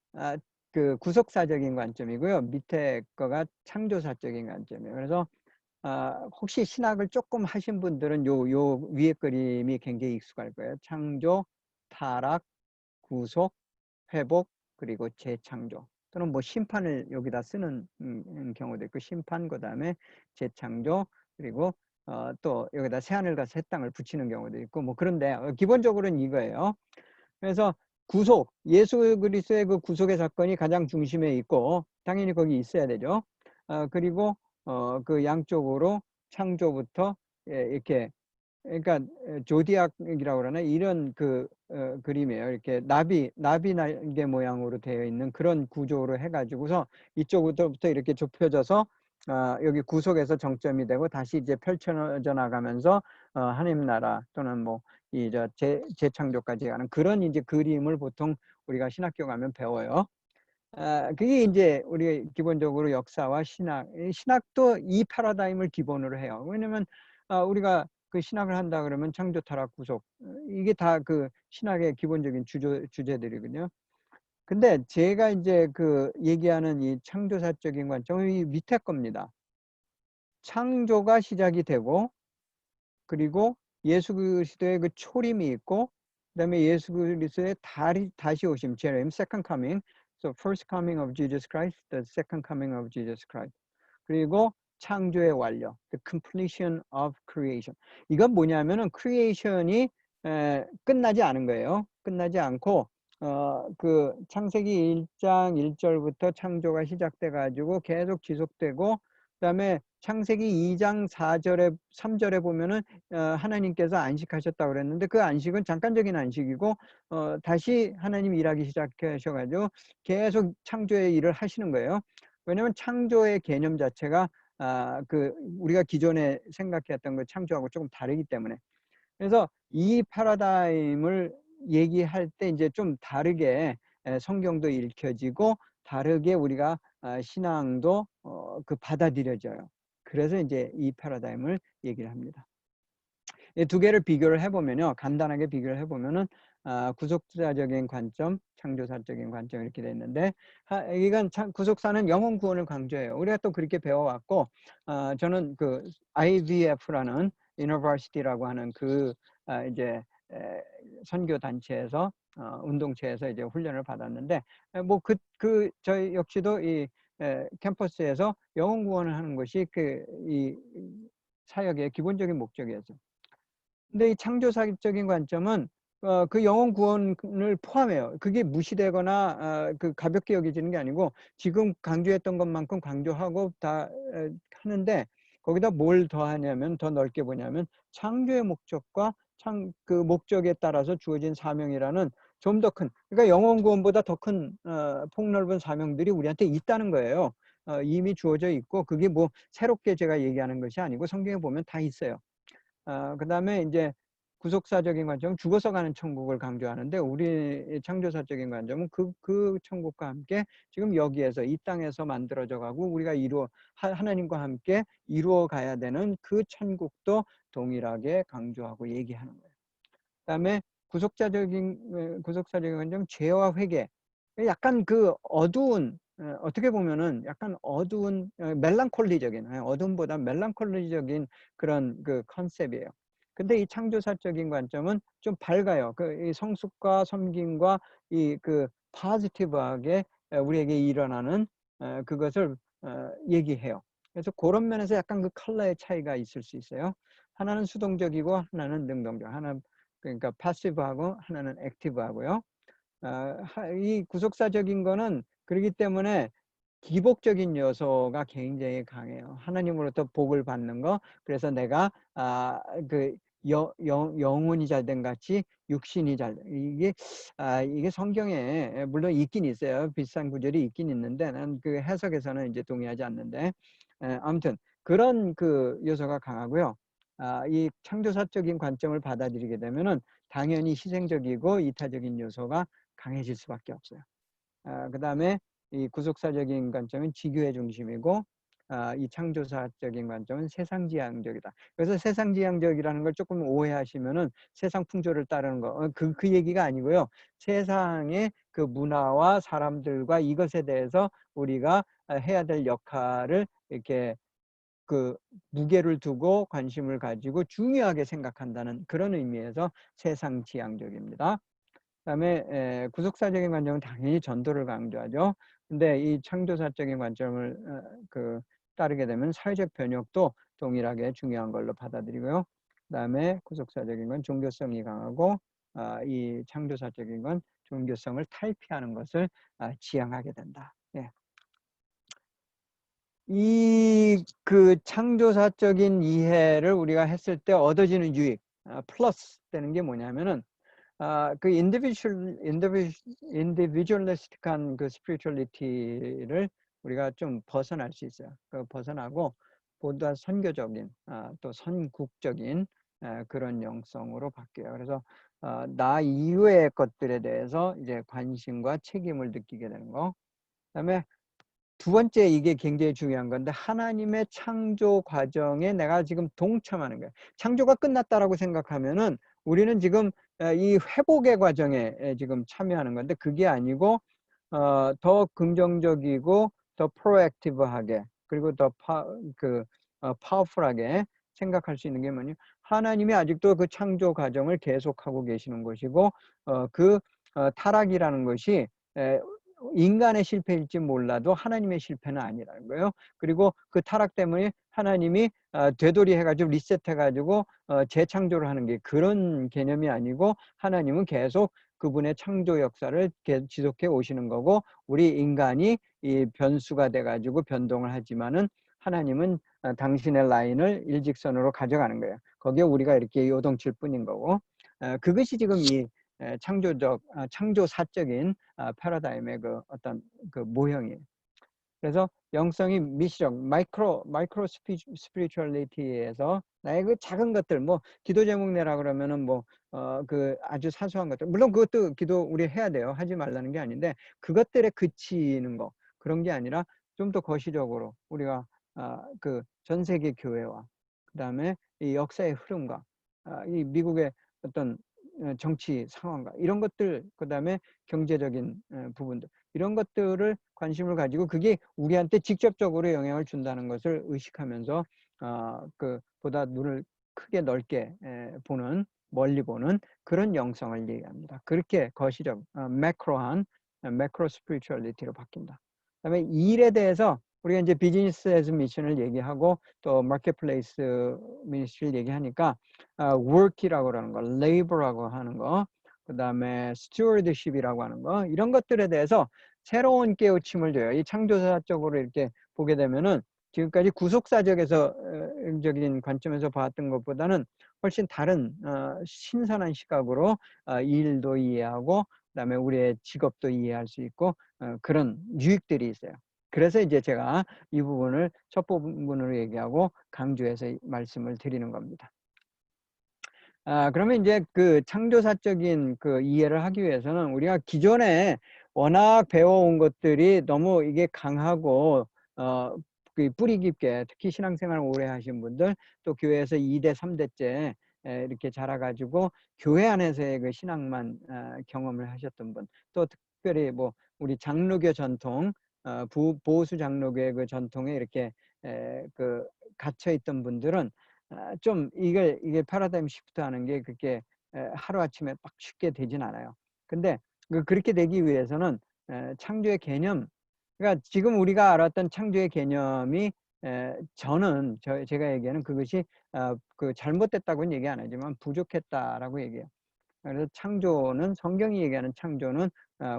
그 구속사적인 관점이고요. 밑에 거가 창조사적인 관점이에요. 그래서 혹시 신학을 조금 하신 분들은 요 위에 그림이 굉장히 익숙할 거예요. 창조, 타락, 구속, 회복, 그리고 재창조. 또는 뭐 심판을 여기다 쓰는 경우도 있고, 심판, 그 다음에 재창조, 그리고 또 여기다 새하늘과 새 땅을 붙이는 경우도 있고, 뭐 그런데 기본적으로는 이거예요. 그래서 구속, 예수 그리스도의 그 구속의 사건이 가장 중심에 있고 당연히 거기 있어야 되죠. 그리고 그 양쪽으로 창조부터 이렇게, 그러니까 조디악이라고 그러나 이런 그 그림이에요. 이렇게 나비 날개 모양으로 되어 있는 그런 구조로 해가지고서 이쪽부터 이렇게 좁혀져서 여기 구속에서 정점이 되고 다시 이제 펼쳐져 나가면서 하나님 나라 또는 뭐 이 재창조까지 가는 그런 이제 그림을 보통 우리가 신학교 가면 배워요. 그게 이제 우리 기본적으로 역사와 신학도 이 패러다임을 기본으로 해요. 왜냐면 우리가 그 신학을 한다 그러면 창조, 타락, 구속, 이게 다 그 신학의 기본적인 주제들이거든요. 근데 제가 이제 그 얘기하는 이 창조사적인 관점은 이 밑에 겁니다. 창조가 시작이 되고, 그리고 예수 그리스도의 그 초림이 있고, 그다음에 예수 그리스도의 다시 오심, 재림, second coming. So first coming of Jesus Christ, the second coming of Jesus Christ. 그리고 창조의 완료, the completion of creation. 이건 뭐냐면은 creation이 끝나지 않은 거예요. 끝나지 않고 그 창세기 1장 1절부터 창조가 시작돼 가지고 계속 지속되고, 그다음에 창세기 2장 4절에 3절에 보면은 하나님께서 안식하셨다고 그랬는데 그 안식은 잠깐적인 안식이고 다시 하나님 일하기 시작하셔가지고 계속 창조의 일을 하시는 거예요. 왜냐하면 창조의 개념 자체가 그 우리가 기존에 생각했던 그 창조하고 조금 다르기 때문에. 그래서 이 패러다임을 얘기할 때 이제 좀 다르게 성경도 읽혀지고 다르게 우리가 신앙도 그 받아들여져요. 그래서 이제 이 패러다임을 얘기를 합니다. 이 두 개를 비교를 해보면요, 간단하게 비교를 해보면은 구속사적인 관점, 창조사적인 관점 이렇게 됐는데, 이건 구속사는 영혼 구원을 강조해요. 우리가 또 그렇게 배워왔고, 저는 그 IVF라는 유니버시티라고 하는 그 이제 선교 단체에서 운동체에서 이제 훈련을 받았는데, 뭐 저희 역시도 이 캠퍼스에서 영혼 구원을 하는 것이 그 이 사역의 기본적인 목적이었죠. 근데 이 창조사적인 관점은 그 영혼 구원을 포함해요. 그게 무시되거나 그 가볍게 여겨지는 게 아니고 지금 강조했던 것만큼 강조하고 다 하는데, 거기다 뭘 더하냐면, 더 넓게 보냐면 창조의 목적과 그 목적에 따라서 주어진 사명이라는 좀 더 큰, 그러니까 영혼 구원보다 더 큰 폭넓은 사명들이 우리한테 있다는 거예요. 이미 주어져 있고 그게 뭐 새롭게 제가 얘기하는 것이 아니고 성경에 보면 다 있어요. 그다음에 이제 구속사적인 관점은 죽어서 가는 천국을 강조하는데 우리 창조사적인 관점은 그 천국과 함께 지금 여기에서 이 땅에서 만들어져 가고 우리가 하나님과 함께 이루어 가야 되는 그 천국도 동일하게 강조하고 얘기하는 거예요. 그다음에 구속사적인 관점 죄와 회개. 약간 그 어두운 어떻게 보면은 약간 어두운 멜랑콜리적인 어둠보다 멜랑콜리적인 그런 그 컨셉이에요. 근데 이 창조사적인 관점은 좀 밝아요. 이 성숙과 섬김과 이 그 포지티브하게 우리에게 일어나는 그것을 얘기해요. 그래서 그런 면에서 약간 그 컬러의 차이가 있을 수 있어요. 하나는 수동적이고 하나는 능동적. 하나는 그러니까 패시브하고 하나는 액티브하고요. 이 구속사적인 거는 그렇기 때문에 기복적인 요소가 굉장히 강해요. 하나님으로부터 복을 받는 거. 그래서 내가 그 영혼이 잘된 같이 육신이 잘된 이게 성경에 물론 있긴 있어요. 비슷한 구절이 있긴 있는데 난 그 해석에서는 이제 동의하지 않는데 아무튼 그런 그 요소가 강하고요. 이 창조사적인 관점을 받아들이게 되면은 당연히 희생적이고 이타적인 요소가 강해질 수밖에 없어요. 그다음에 이 구속사적인 관점은 지교의 중심이고 이 창조사적인 관점은 세상지향적이다. 그래서 세상지향적이라는 걸 조금 오해하시면은 세상 풍조를 따르는 거 그 얘기가 아니고요. 세상의 그 문화와 사람들과 이것에 대해서 우리가 해야 될 역할을 이렇게 그 무게를 두고 관심을 가지고 중요하게 생각한다는 그런 의미에서 세상지향적입니다. 그다음에 구속사적인 관점은 당연히 전도를 강조하죠. 근데 이 창조사적인 관점을 따르게 되면 사회적 변혁도 동일하게 중요한 걸로 받아들이고요. 그다음에 구속사적인 건 종교성이 강하고 이 창조사적인 건 종교성을 탈피하는 것을 지향하게 된다. 예. 이 그 창조사적인 이해를 우리가 했을 때 얻어지는 유익, 플러스 되는 게 뭐냐면은 그 인디비주얼리스틱한 그 스피리추얼리티를 우리가 좀 벗어날 수 있어요. 그 벗어나고 보다 선교적인 또 선국적인 그런 영성으로 바뀌어요. 그래서 나 이외의 것들에 대해서 이제 관심과 책임을 느끼게 되는 거. 그다음에 두 번째 이게 굉장히 중요한 건데 하나님의 창조 과정에 내가 지금 동참하는 거예요. 창조가 끝났다라고 생각하면은 우리는 지금 이 회복의 과정에 지금 참여하는 건데 그게 아니고 더 긍정적이고 더 프로액티브하게 그리고 더 파워풀하게 생각할 수 있는 게 뭐냐? 하나님이 아직도 그 창조 과정을 계속하고 계시는 것이고 타락이라는 것이 인간의 실패일지 몰라도 하나님의 실패는 아니라는 거예요. 그리고 그 타락 때문에 하나님이 되돌이해가지고 리셋해가지고 재창조를 하는 게 그런 개념이 아니고 하나님은 계속 그분의 창조 역사를 지속해 오시는 거고 우리 인간이 이 변수가 돼가지고 변동을 하지만은 하나님은 당신의 라인을 일직선으로 가져가는 거예요. 거기에 우리가 이렇게 요동칠 뿐인 거고 그것이 지금 이 창조사적인 패러다임의 그 어떤 그 모형이에요. 그래서 영성이 미시적 마이크로 스피리추얼리티에서 나의 그 작은 것들 뭐 기도 제목 내라 그러면은 뭐 그 아주 사소한 것들 물론 그것도 기도 우리 해야 돼요. 하지 말라는 게 아닌데 그것들에 그치는 거 그런 게 아니라 좀 더 거시적으로 우리가 그 전 세계 교회와 그다음에 이 역사의 흐름과 이 미국의 어떤 정치 상황과 이런 것들 그다음에 경제적인 부분들 이런 것들을 관심을 가지고 그게 우리한테 직접적으로 영향을 준다는 것을 의식하면서 그 보다 눈을 크게 넓게 보는 멀리 보는 그런 영성을 얘기합니다. 그렇게 거시적 매크로한 매크로 스피리추얼리티로 바뀐다. 그다음에 일에 대해서 우리가 이제 비즈니스 에즈 미션을 얘기하고 또 마켓플레이스 미니스트리를 얘기하니까 work이라고 그러는 거, labor라고 하는 거, 그다음에 stewardship이라고 하는 거 이런 것들에 대해서 새로운 깨우침을 줘요. 이 창조사적으로 이렇게 보게 되면은 지금까지 구속사적에서 적인 관점에서 봤던 것보다는 훨씬 다른 신선한 시각으로 일도 이해하고 그다음에 우리의 직업도 이해할 수 있고 그런 유익들이 있어요. 그래서 이제 제가 이 부분을 첫 부분으로 얘기하고 강조해서 말씀을 드리는 겁니다. 그러면 이제 그 창조사적인 그 이해를 하기 위해서는 우리가 기존에 워낙 배워온 것들이 너무 이게 강하고, 그 뿌리 깊게, 특히 신앙생활 오래 하신 분들, 또 교회에서 2대, 3대째 이렇게 자라가지고 교회 안에서의 그 신앙만 경험을 하셨던 분, 또 특별히 뭐 우리 장로교 전통, 보수 장로교의 그 전통에 이렇게 그 갇혀 있던 분들은 좀 이게 패러다임 시프트 하는 게 그렇게 하루아침에 딱 쉽게 되진 않아요. 근데 그렇게 되기 위해서는 창조의 개념, 그러니까 지금 우리가 알았던 창조의 개념이 제가 얘기하는 그것이 그 잘못됐다고는 얘기 안 하지만 부족했다라고 얘기해요. 그래서 창조는, 성경이 얘기하는 창조는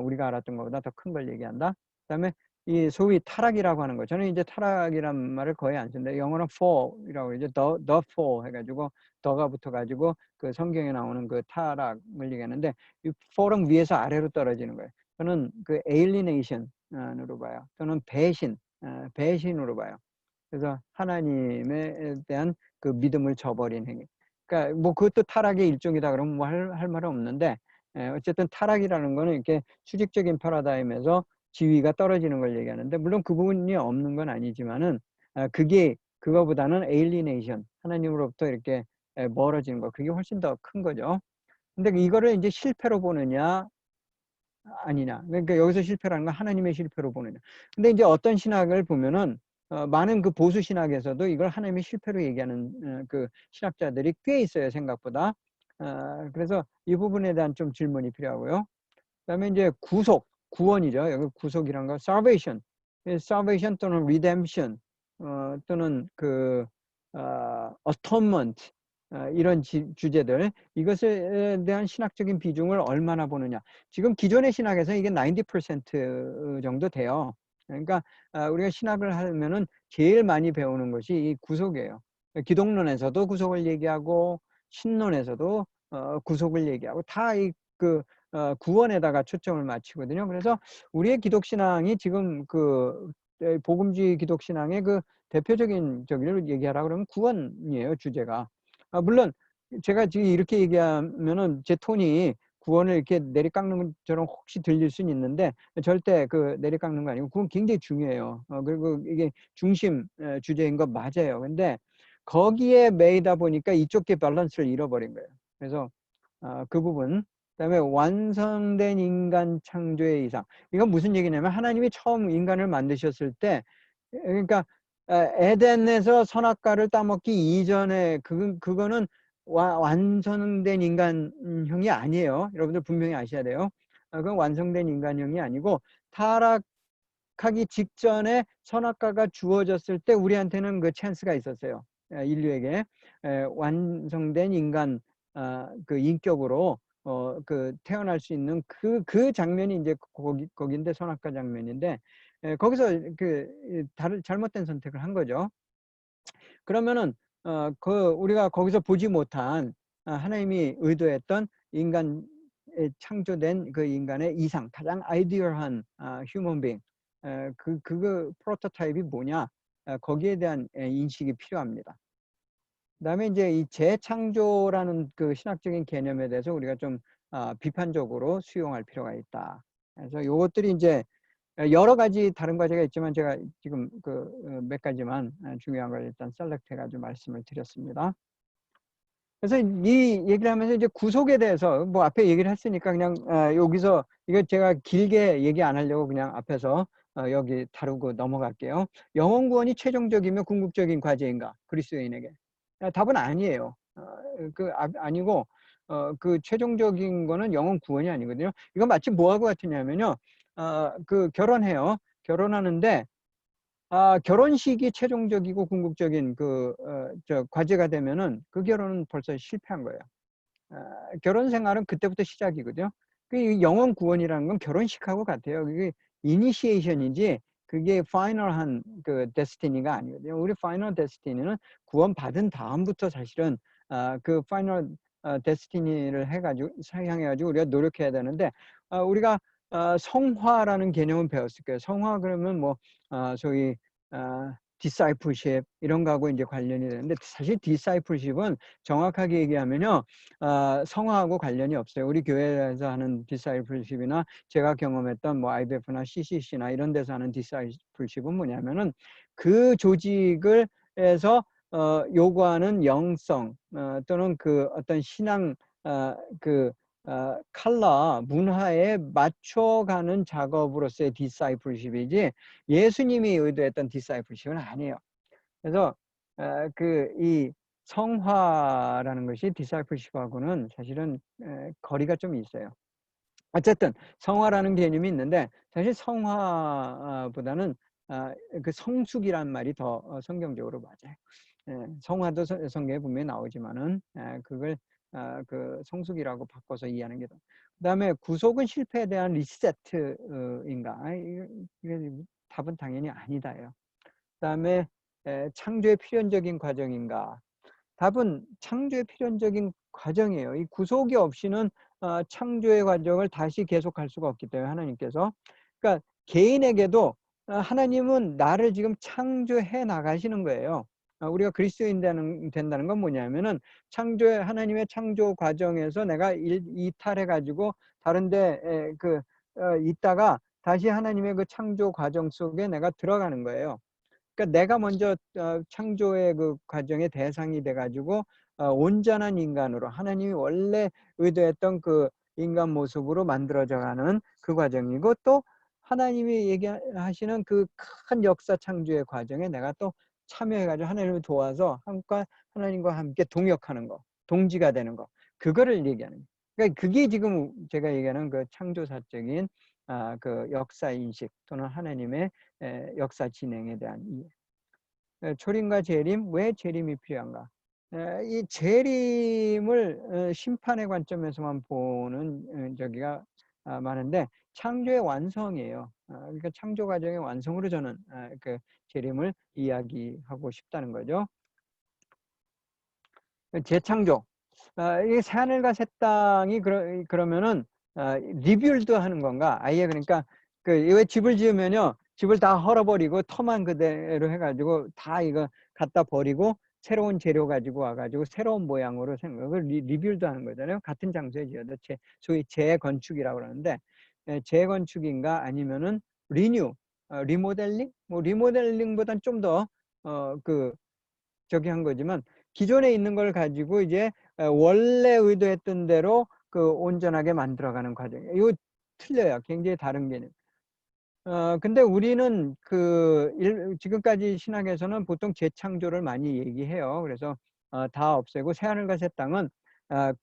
우리가 알았던 것보다 더 큰 걸 얘기한다. 그다음에 이 소위 타락이라고 하는 거, 저는 이제 타락이란 말을 거의 안 쓰는데 영어는 fall이라고 이제 the fall 해가지고 더가 붙어가지고 그 성경에 나오는 그 타락을 얘기하는데, 이 fall은 위에서 아래로 떨어지는 거예요. 저는 그 alienation으로 봐요. 또는 배신으로 봐요. 그래서 하나님에 대한 그 믿음을 저버린 행위. 그러니까 뭐 그것도 타락의 일종이다 그러면 뭐 할 말은 없는데, 어쨌든 타락이라는 거는 이렇게 수직적인 패러다임에서 지위가 떨어지는 걸 얘기하는데, 물론 그 부분이 없는 건 아니지만은 그게 그거보다는 alienation, 하나님으로부터 이렇게 멀어지는 거, 그게 훨씬 더 큰 거죠. 근데 이거를 이제 실패로 보느냐 아니냐. 그러니까 여기서 실패라는 건 하나님의 실패로 보느냐. 근데 이제 어떤 신학을 보면은 많은 그 보수 신학에서도 이걸 하나님의 실패로 얘기하는 그 신학자들이 꽤 있어요, 생각보다. 그래서 이 부분에 대한 좀 질문이 필요하고요. 그다음에 이제 구원이죠. 여기 구속이란 거, salvation, salvation 또는 redemption, 또는 그 atonement, 이런 주제들, 이것에 대한 신학적인 비중을 얼마나 보느냐. 지금 기존의 신학에서 이게 90% 정도 돼요. 그러니까 우리가 신학을 하면은 제일 많이 배우는 것이 이 구속이에요. 기독론에서도 구속을 얘기하고, 신론에서도 구속을 얘기하고, 다 그 구원에다가 초점을 맞추거든요. 그래서 우리의 기독신앙이 지금 그 복음주의 기독신앙의 그 대표적인 저기를 얘기하라 그러면 구원이에요, 주제가. 물론 제가 지금 이렇게 얘기하면은 제 톤이 구원을 이렇게 내리깎는 것처럼 혹시 들릴 수는 있는데, 절대 그 내리깎는 거 아니고 그건 굉장히 중요해요. 그리고 이게 중심 주제인 거 맞아요. 근데 거기에 매이다 보니까 이쪽의 밸런스를 잃어버린 거예요. 그래서 그 부분. 그다음에 완성된 인간 창조의 이상. 이건 무슨 얘기냐면 하나님이 처음 인간을 만드셨을 때, 그러니까 에덴에서 선악과를 따먹기 이전에 그거는 완성된 인간형이 아니에요. 여러분들 분명히 아셔야 돼요. 그건 완성된 인간형이 아니고, 타락하기 직전에 선악과가 주어졌을 때 우리한테는 그 찬스가 있었어요. 인류에게 완성된 인간 그 인격으로 그 태어날 수 있는 그 장면이 이제 거기인데, 선악과 장면인데, 거기서 그 잘못된 선택을 한 거죠. 그러면은 그 우리가 거기서 보지 못한 하나님이 의도했던 인간 창조된 그 인간의 이상, 가장 아이디얼한 휴먼 빙, 그거 프로토타입이 뭐냐, 거기에 대한 인식이 필요합니다. 그다음에 이제 이 재창조라는 그 신학적인 개념에 대해서 우리가 좀 비판적으로 수용할 필요가 있다. 그래서 요것들이 이제 여러 가지 다른 과제가 있지만 제가 지금 그 몇 가지만 중요한 걸 일단 셀렉트 해가지고 말씀을 드렸습니다. 그래서 이 얘기를 하면서 이제 구속에 대해서 뭐 앞에 얘기를 했으니까 그냥 여기서 이거 제가 길게 얘기 안 하려고 그냥 앞에서 여기 다루고 넘어갈게요. 영혼 구원이 최종적이며 궁극적인 과제인가, 그리스도인에게? 답은 아니에요. 아니고 그 최종적인 거는 영혼 구원이 아니거든요. 이건 마치 뭐하고 같으냐면요. 그 결혼해요. 결혼하는데 결혼식이 최종적이고 궁극적인 저 과제가 되면은 그 결혼은 벌써 실패한 거예요. 결혼 생활은 그때부터 시작이거든요. 그 영혼 구원이라는 건 결혼식하고 같아요. 그게 이니시에이션이지 그게 파이널한 그 데스티니가 아니거든요. 우리 파이널 데스티니는 구원 받은 다음부터 사실은 그 파이널 데스티니를 향해가지고 우리가 노력해야 되는데, 우리가 성화라는 개념은 배웠을 거예요. 성화 그러면 뭐 소위 discipleship 이런 거하고 이제 관련이 되는데 사실 discipleship은 정확하게 얘기하면요, 성화하고 관련이 없어요. 우리 교회에서 하는 discipleship이나 제가 경험했던 뭐 IBF나 CCC나 이런 데서 하는 discipleship은 뭐냐면은 그 조직을 해서 요구하는 영성 또는 그 어떤 신앙 그 컬러 문화에 맞춰가는 작업으로서의 디사이플십이지 예수님이 의도했던 디사이플십은 아니에요. 그래서 그 이 성화라는 것이 디사이플십하고는 사실은 거리가 좀 있어요. 어쨌든 성화라는 개념이 있는데 사실 성화보다는 그 성숙이란 말이 더 성경적으로 맞아요. 성화도 성경에 분명히 나오지만은 그걸 그 성숙이라고 바꿔서 이해하는 게 더. 그다음에 구속은 실패에 대한 리세트인가? 이게 답은 당연히 아니다요. 그다음에 창조의 필연적인 과정인가? 답은 창조의 필연적인 과정이에요. 이 구속이 없이는 창조의 과정을 다시 계속할 수가 없기 때문에 하나님께서, 그러니까 개인에게도 하나님은 나를 지금 창조해 나가시는 거예요. 우리가 그리스도인 된다는 건 뭐냐면은 하나님의 창조 과정에서 내가 이탈해 가지고 다른데 있다가 다시 하나님의 그 창조 과정 속에 내가 들어가는 거예요. 그러니까 내가 먼저 창조의 그 과정의 대상이 돼가지고 온전한 인간으로 하나님이 원래 의도했던 그 인간 모습으로 만들어져가는 그 과정이고, 또 하나님이 얘기하시는 그 큰 역사 창조의 과정에 내가 또 참여해가지고 하나님을 도와서 하나님과 함께 동역하는 거, 동지가 되는 거, 그거를 얘기하는 거예요. 그러니까 그게 지금 제가 얘기하는 그 창조사적인 그 역사 인식 또는 하나님의 역사 진행에 대한 이해. 초림과 재림, 왜 재림이 필요한가? 이 재림을 심판의 관점에서만 보는 저기가 많은데 창조의 완성이에요. 그러니까 창조 과정의 완성으로 저는 그 재림을 이야기하고 싶다는 거죠. 재창조. 이 새하늘과 새 땅이 그러면은 리빌드 하는 건가? 아예 그러니까 그 왜 집을 지으면요, 집을 다 헐어버리고 터만 그대로 해가지고 다 이거 갖다 버리고 새로운 재료 가지고 와가지고 새로운 모양으로 생각을 리빌드 하는 거잖아요. 같은 장소에 지어도 소위 재건축이라고 그러는데 재건축인가 아니면은 리모델링? 뭐 리모델링보단 좀 더 저기 한 거지만 기존에 있는 걸 가지고 이제 원래 의도했던 대로 그 온전하게 만들어가는 과정이에요. 이거 틀려요. 굉장히 다른 개념. 근데 우리는 지금까지 신학에서는 보통 재창조를 많이 얘기해요. 그래서 다 없애고 새하늘과 새 땅은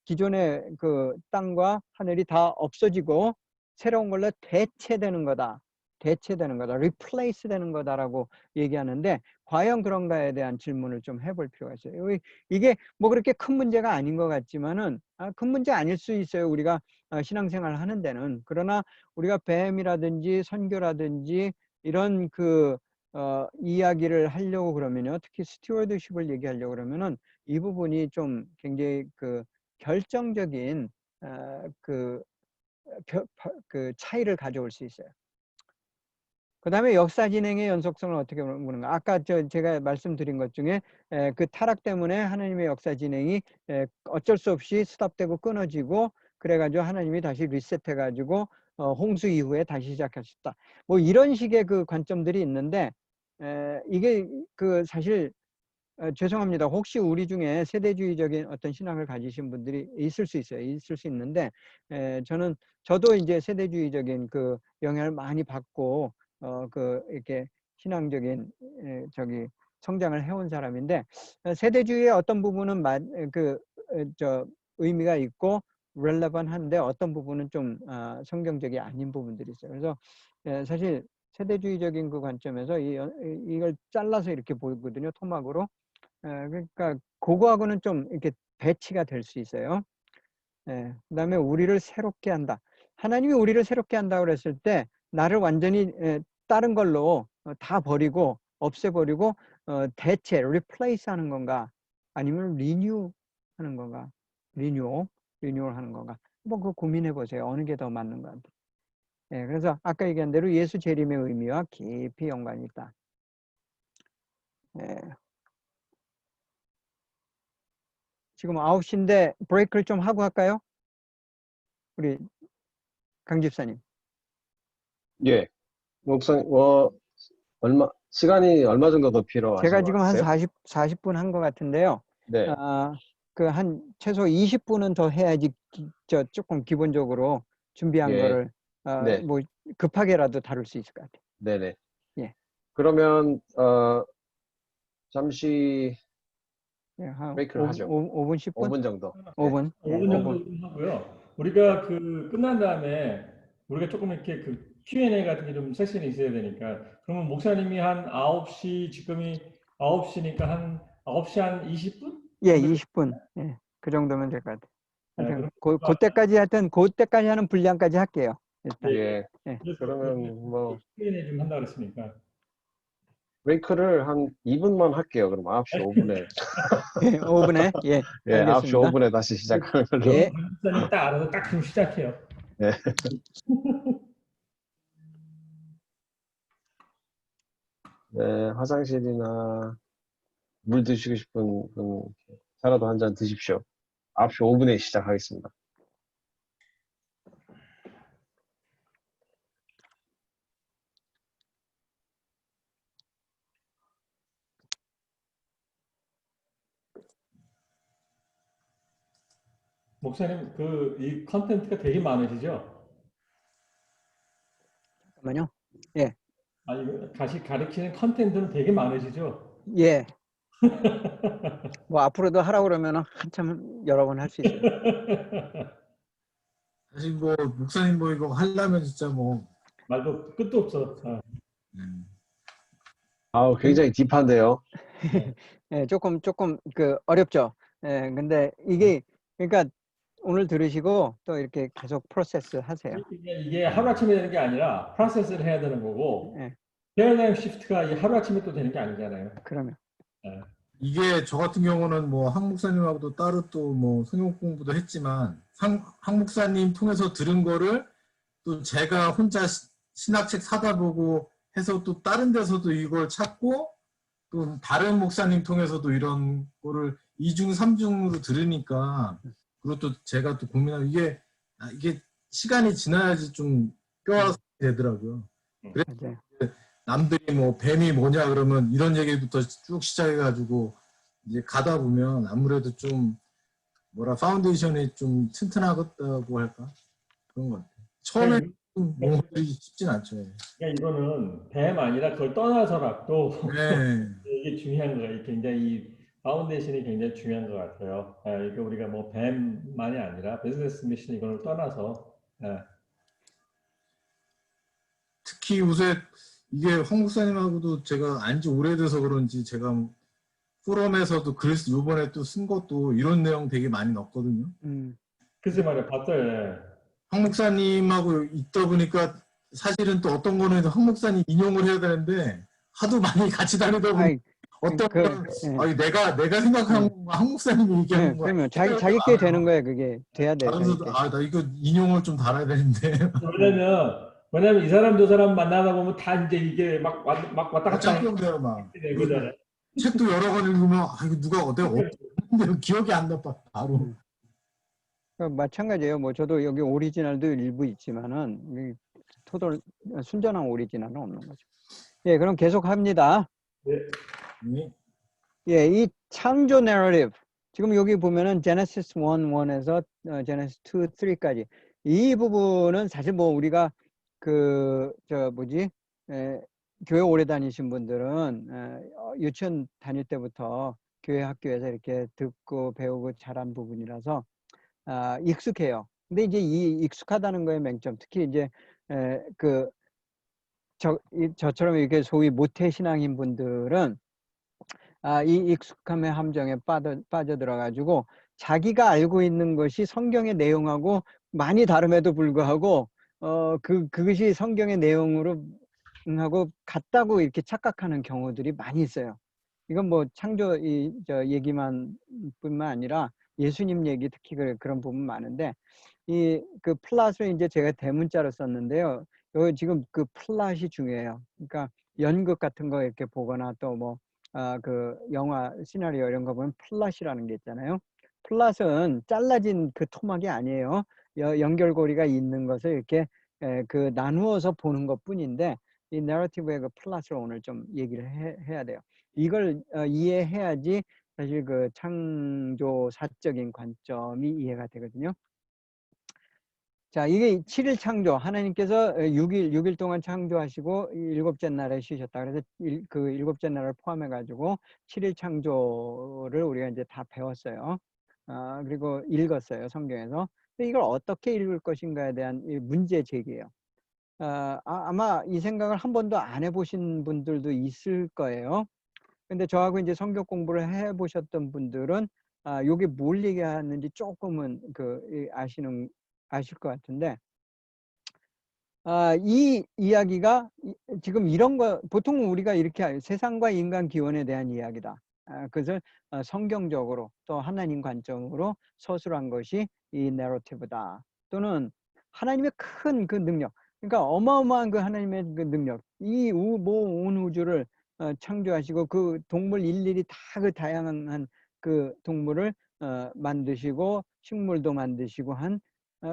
기존의 그 땅과 하늘이 다 없어지고 새로운 걸로 대체되는 거다. 대체되는 거다. replace 되는 거다라고 얘기하는데 과연 그런가에 대한 질문을 좀 해볼 필요가 있어요. 이게 뭐 그렇게 큰 문제가 아닌 것 같지만은 큰 문제 아닐 수 있어요. 우리가 신앙생활을 하는 데는. 그러나 우리가 뱀이라든지 선교라든지 이런 이야기를 하려고 그러면요, 특히 스튜어드십을 얘기하려고 그러면은 이 부분이 좀 굉장히 결정적인 그, 그 차이를 가져올 수 있어요. 그 다음에 역사 진행의 연속성을 어떻게 보는가? 아까 제가 말씀드린 것 중에 그 타락 때문에 하나님의 역사 진행이 어쩔 수 없이 스탑되고 끊어지고 그래가지고 하나님이 다시 리셋해가지고 홍수 이후에 다시 시작하셨다. 뭐 이런 식의 그 관점들이 있는데 이게 사실 죄송합니다. 혹시 우리 중에 세대주의적인 어떤 신앙을 가지신 분들이 있을 수 있어요. 있을 수 있는데 저도 이제 세대주의적인 그 영향을 많이 받고 이렇게 신앙적인 성장을 해온 사람인데 세대주의의 어떤 부분은 의미가 있고 relevant한데 어떤 부분은 좀 성경적이 아닌 부분들이 있어요. 그래서 사실 세대주의적인 그 관점에서 이걸 잘라서 이렇게 보거든요. 토막으로. 그러니까 그거하고는 좀 이렇게 배치가 될 수 있어요. 그다음에 우리를 새롭게 한다. 하나님이 우리를 새롭게 한다고 그랬을 때 나를 완전히 다른 걸로 다 버리고 없애버리고 대체 replace 하는 건가? 아니면 renew 하는 건가? renewal 하는 건가? 뭐 그거 고민해 보세요. 어느 게 더 맞는 것 같아요. 그래서 아까 얘기한 대로 예수 재림의 의미와 깊이 연관이 있다. 예. 지금 9시인데 브레이크를 좀 하고 할까요? 우리 강 집사님. 예. 목사님, 시간이 얼마 정도 더 필요하신 제가 것 지금 한 같으세요? 40분 한 것 같은데요. 네. 그 한 최소 20분은 더 해야지 조금 기본적으로 준비한 예. 거를 네. 뭐 급하게라도 다룰 수 있을 것 같아요. 네네. 예. 그러면, 잠시 예, 한 브레이크를 하죠. 5분, 10분? 5분 정도. 네. 5분. 예, 5분 5분. 정도 하고요. 우리가 그 끝난 다음에 우리가 조금 이렇게 그 Q&A 같은 좀 세션이 있어야 되니까 그러면 목사님이 한 9시 지금이 9시니까 한 9시 한 20분? 예, 20분. 예. 그 정도면 될 것 같아요. 하여튼 그럼 그때까지 하는 분량까지 할게요. 일단. 예. 예. 그래서 그러면 뭐, Q&A 좀 한다 그랬으니까 브레이크를 한 2분만 할게요. 그럼 9시 5분에. 5분에 예, 예, 9시 알겠습니다. 5분에 다시 시작하는 걸로. 예. 목사님 딱 알아서 딱 좀 시작해요. 네. 네, 화장실이나 물 드시고 싶은 분 차라도 한 잔 드십시오. 9시 5분에 시작하겠습니다. 목사님 그 이 컨텐츠가 되게 많으시죠? 잠깐만요. 예. 이거 다시 가르치는 컨텐츠는 되게 많으시죠? 예. 뭐 앞으로도 하라고 그러면 한참 여러 번 할 수 있어요. 사실 뭐 목사님 뭐 이거 하려면 진짜 뭐 말도 끝도 없어. 아우, 굉장히 딥한데요. 예, 조금 그 어렵죠. 예, 근데 이게 그러니까 오늘 들으시고 또 이렇게 계속 프로세스 하세요. 이게 하루아침에 되는 게 아니라 프로세스를 해야 되는 거고 예, 패러다임 시프트가 이 하루아침에 또 되는 게 아니잖아요. 그러면 이게 저 같은 경우는 뭐 한 목사님하고도 따로 또 뭐 성경 공부도 했지만 한 목사님 통해서 들은 거를 또 제가 혼자 신학책 사다 보고 해서 또 다른 데서도 이걸 찾고 또 다른 목사님 통해서도 이런 거를 2중, 3중으로 들으니까 그리고 또 제가 또 고민하고 이게 시간이 지나야지 좀 뼈가 되더라고요. 그래서 맞아요. 남들이 뭐 뱀이 뭐냐 그러면 이런 얘기부터 쭉 시작해가지고 이제 가다 보면 아무래도 좀 파운데이션이 좀 튼튼하겠다고 할까 그런 것 같아요. 처음에 용어들이 쉽진 않죠. 그러니까 이거는 뱀 아니라 그걸 떠나서라도 네. 이게 중요한 거예요. 굉장히 이 파운데이션이 굉장히 중요한 것 같아요. 이게 우리가 뭐 뱀만이 아니라 비즈니스 미션 이걸 떠나서 특히 요새 이게 황 목사님하고도 제가 안지 오래돼서 그런지 제가 포럼에서도 글 요번에 또 쓴 것도 이런 내용 되게 많이 넣었거든요. 글쎄 말이야 봤어요. 황 목사님하고 있다 보니까 사실은 또 어떤 거는 황 목사님 인용을 해야 되는데 하도 많이 같이 다니다 보니 어떤 거는 내가 생각한 황 목사님이 얘기하는 거야. 그러면 자기께 되는 거예요. 그게 돼야 돼. 나 이거 인용을 좀 달아야 되는데. 왜냐면 이 사람 저 사람 만나다 보면 다 이제 이게 막 왔다 갔다 짱병돼요 막. 되거든요. 책도 여러 권 읽으면 이거 누가 내가 기억이 안 나 바로. 마찬가지예요. 뭐 저도 여기 오리지널도 일부 있지만은 순전한 오리지널은 없는 거죠. 예, 그럼 계속 합니다. 네. 예, 이 창조 내러티브 지금 여기 보면은 제네시스 1에서 제네시스 2, 3까지 이 부분은 사실 뭐 우리가 교회 오래 다니신 분들은 유치원 다닐 때부터 교회 학교에서 이렇게 듣고 배우고 자란 부분이라서 익숙해요. 근데 이제 이 익숙하다는 거의 맹점, 특히 이제 저처럼 이렇게 소위 모태 신앙인 분들은 이 익숙함의 함정에 빠져들어가지고 자기가 알고 있는 것이 성경의 내용하고 많이 다름에도 불구하고 그것이 성경의 내용으로 하고 같다고 이렇게 착각하는 경우들이 많이 있어요. 이건 뭐 창조 얘기만 뿐만 아니라 예수님 얘기 특히 그런 부분 많은데 그 플랫을 이제 제가 대문자로 썼는데요. 여기 지금 그 플랫이 중요해요. 그러니까 연극 같은 거 이렇게 보거나 또 뭐 그 영화 시나리오 이런 거 보면 플롯이라는 게 있잖아요. 플롯은 잘라진 그 토막이 아니에요. 연결고리가 있는 것을 이렇게 그 나누어서 보는 것뿐인데 이 내러티브의 그 플롯을 오늘 좀 얘기를 해야 돼요. 이걸 이해해야지 사실 그 창조사적인 관점이 이해가 되거든요. 자, 이게 7일 창조. 하나님께서 6일 동안 창조하시고 일곱째 날에 쉬셨다. 그래서 그 일곱째 날을 포함해가지고 7일 창조를 우리가 이제 다 배웠어요. 그리고 읽었어요, 성경에서. 근데 이걸 어떻게 읽을 것인가에 대한 문제 제기예요. 아마 이 생각을 한 번도 안 해보신 분들도 있을 거예요. 근데 저하고 이제 성경 공부를 해보셨던 분들은 요게 뭘 얘기하는지 조금은 아실 것 같은데, 이 이야기가 지금 이런 거 보통 우리가 이렇게 세상과 인간 기원에 대한 이야기다. 그것을 성경적으로 또 하나님 관점으로 서술한 것이 이 내러티브다. 또는 하나님의 큰 그 능력, 그러니까 어마어마한 그 하나님의 그 능력, 이 온 우주를 창조하시고 그 동물 일일이 다 그 다양한 그 동물을 만드시고 식물도 만드시고 한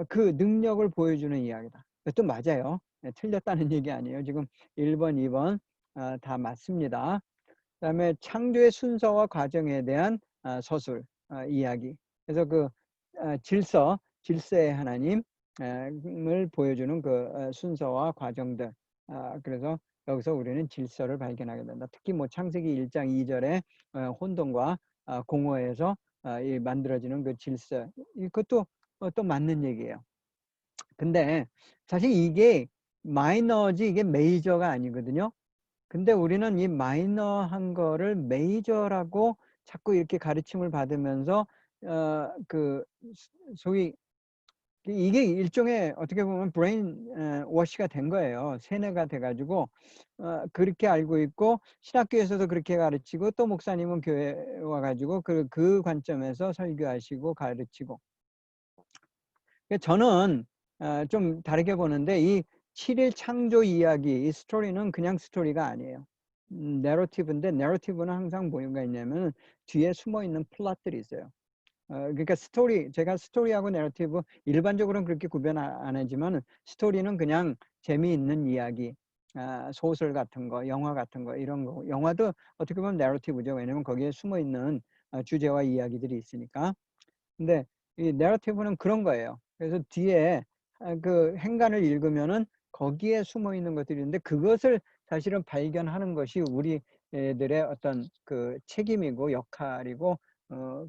그 능력을 보여주는 이야기다. 그것도 맞아요. 틀렸다는 얘기 아니에요. 지금 1번, 2번 다 맞습니다. 그다음에 창조의 순서와 과정에 대한 서술 이야기. 그래서 그 질서의 하나님을 보여주는 그 순서와 과정들. 그래서 여기서 우리는 질서를 발견하게 된다. 특히 뭐 창세기 1장 2절에 혼돈과 공허에서 이 만들어지는 그 질서. 이것도 또 맞는 얘기예요. 근데 사실 이게 마이너지 이게 메이저가 아니거든요. 근데 우리는 이 마이너한 거를 메이저라고 자꾸 이렇게 가르침을 받으면서 그 소위 이게 일종의 어떻게 보면 브레인 워시가 된 거예요. 세뇌가 돼가지고 그렇게 알고 있고 신학교에서도 그렇게 가르치고 또 목사님은 교회 와가지고 그 관점에서 설교하시고 가르치고. 저는 좀 다르게 보는데 이 7일 창조 이야기, 이 스토리는 그냥 스토리가 아니에요. 내러티브인데 내러티브는 항상 뭐가 있냐면 뒤에 숨어있는 플롯들이 있어요. 그러니까 제가 스토리하고 내러티브 일반적으로는 그렇게 구분 안 하지만 스토리는 그냥 재미있는 이야기, 소설 같은 거, 영화 같은 거 이런 거. 영화도 어떻게 보면 내러티브죠. 왜냐면 거기에 숨어있는 주제와 이야기들이 있으니까. 근데 이 내러티브는 그런 거예요. 그래서 뒤에 그 행간을 읽으면은 거기에 숨어 있는 것들이 있는데 그것을 사실은 발견하는 것이 우리들의 어떤 그 책임이고 역할이고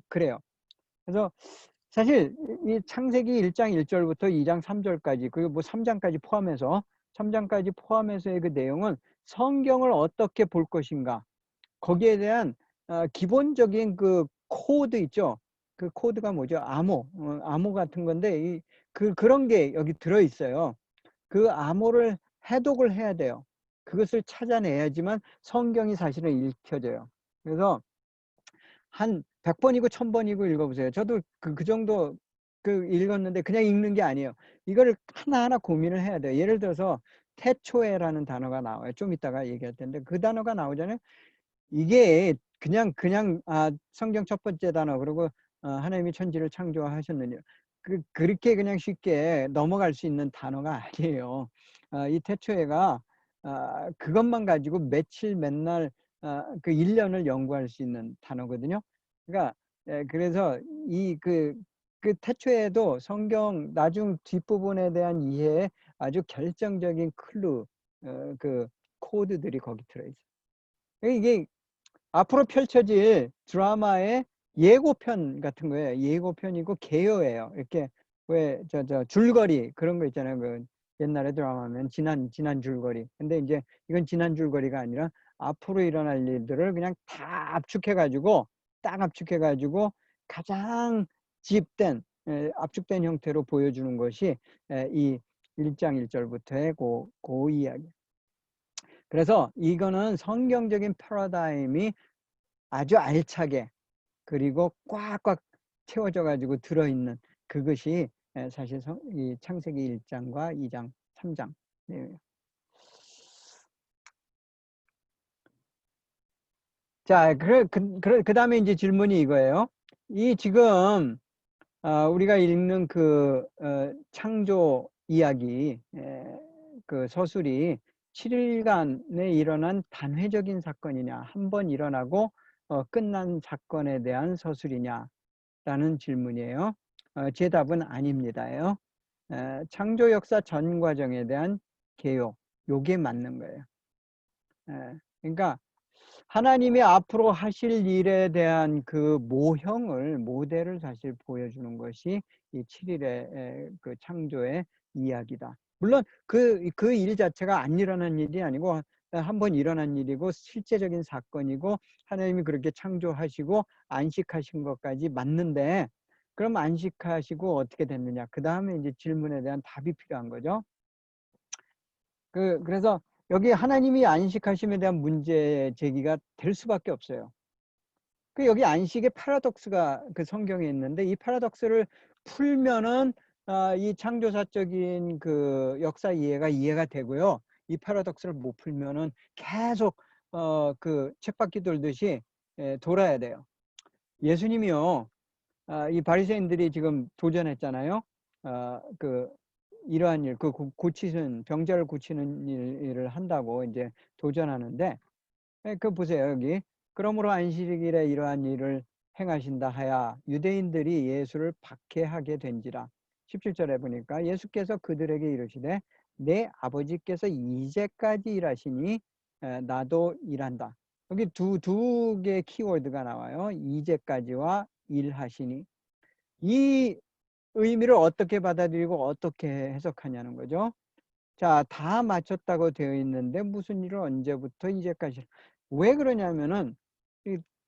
그래요. 그래서 사실 이 창세기 1장 1절부터 2장 3절까지 그리고 뭐 3장까지 포함해서의 그 내용은 성경을 어떻게 볼 것인가 거기에 대한 기본적인 그 코드 있죠. 그 코드가 뭐죠? 암호 같은 건데 그런 게 여기 들어 있어요. 그 암호를 해독을 해야 돼요. 그것을 찾아내야지만 성경이 사실은 읽혀져요. 그래서 한 100번이고 1000번이고 읽어보세요. 저도 그 정도 읽었는데 그냥 읽는 게 아니에요. 이거를 하나하나 고민을 해야 돼요. 예를 들어서 태초에라는 단어가 나와요. 좀 이따가 얘기할 텐데 그 단어가 나오잖아요. 이게 그냥 성경 첫 번째 단어 그리고 하나님이 천지를 창조하셨느냐 그렇게 그냥 쉽게 넘어갈 수 있는 단어가 아니에요. 이 태초에가 그것만 가지고 며칠 맨날 그 1년을 연구할 수 있는 단어거든요. 그러니까 그래서 그 태초에도 성경 나중 뒷부분에 대한 이해에 아주 결정적인 클루 그 코드들이 거기 들어있어요. 이게 앞으로 펼쳐질 드라마의 예고편 같은 거예요. 예고편이고 개요예요. 이렇게 왜 줄거리 그런 거 있잖아요. 그 옛날에 드라마면 지난 줄거리. 근데 이제 이건 지난 줄거리가 아니라 앞으로 일어날 일들을 그냥 다 딱 압축해가지고 가장 압축된 형태로 보여주는 것이 이 1장 1절부터의 그 이야기. 그래서 이거는 성경적인 패러다임이 아주 알차게 그리고 꽉꽉 채워져 가지고 들어있는 그것이 사실 이 창세기 1장과 2장, 3장 내용이에요. 자, 그 다음에 이제 질문이 이거예요. 이 지금 우리가 읽는 그 창조 이야기, 그 서술이 7일간에 일어난 단회적인 사건이냐, 한 번 일어나고 끝난 사건에 대한 서술이냐라는 질문이에요. 제 답은 아닙니다요. 창조 역사 전 과정에 대한 개요, 요게 맞는 거예요. 그러니까 하나님이 앞으로 하실 일에 대한 그 모델을 사실 보여주는 것이 이 7일의 그 창조의 이야기다. 물론 그 일 자체가 안 일어난 일이 아니고 한번 일어난 일이고 실제적인 사건이고 하나님이 그렇게 창조하시고 안식하신 것까지 맞는데, 그럼 안식하시고 어떻게 됐느냐? 그 다음에 이제 질문에 대한 답이 필요한 거죠. 그래서 여기 하나님이 안식하심에 대한 문제 제기가 될 수밖에 없어요. 여기 안식의 파라독스가 그 성경에 있는데, 이 파라독스를 풀면은 이 창조사적인 그 역사 이해가 되고요. 이 파라독스를 못 풀면은 계속 그 쳇바퀴 돌듯이 돌아야 돼요. 예수님이요, 이 바리새인들이 지금 도전했잖아요. 이러한 일, 고치는 병자를 고치는 일을 한다고 이제 도전하는데, 보세요 여기. 그러므로 안식일에 이러한 일을 행하신다 하야 유대인들이 예수를 박해하게 된지라. 17절에 보니까 예수께서 그들에게 이르시되 내 아버지께서 이제까지 일하시니 나도 일한다. 여기 두 개의 키워드가 나와요. 이제까지와 일하시니. 이 의미를 어떻게 받아들이고 어떻게 해석하냐는 거죠. 자, 다 맞췄다고 되어 있는데 무슨 일을 언제부터 이제까지. 왜 그러냐면은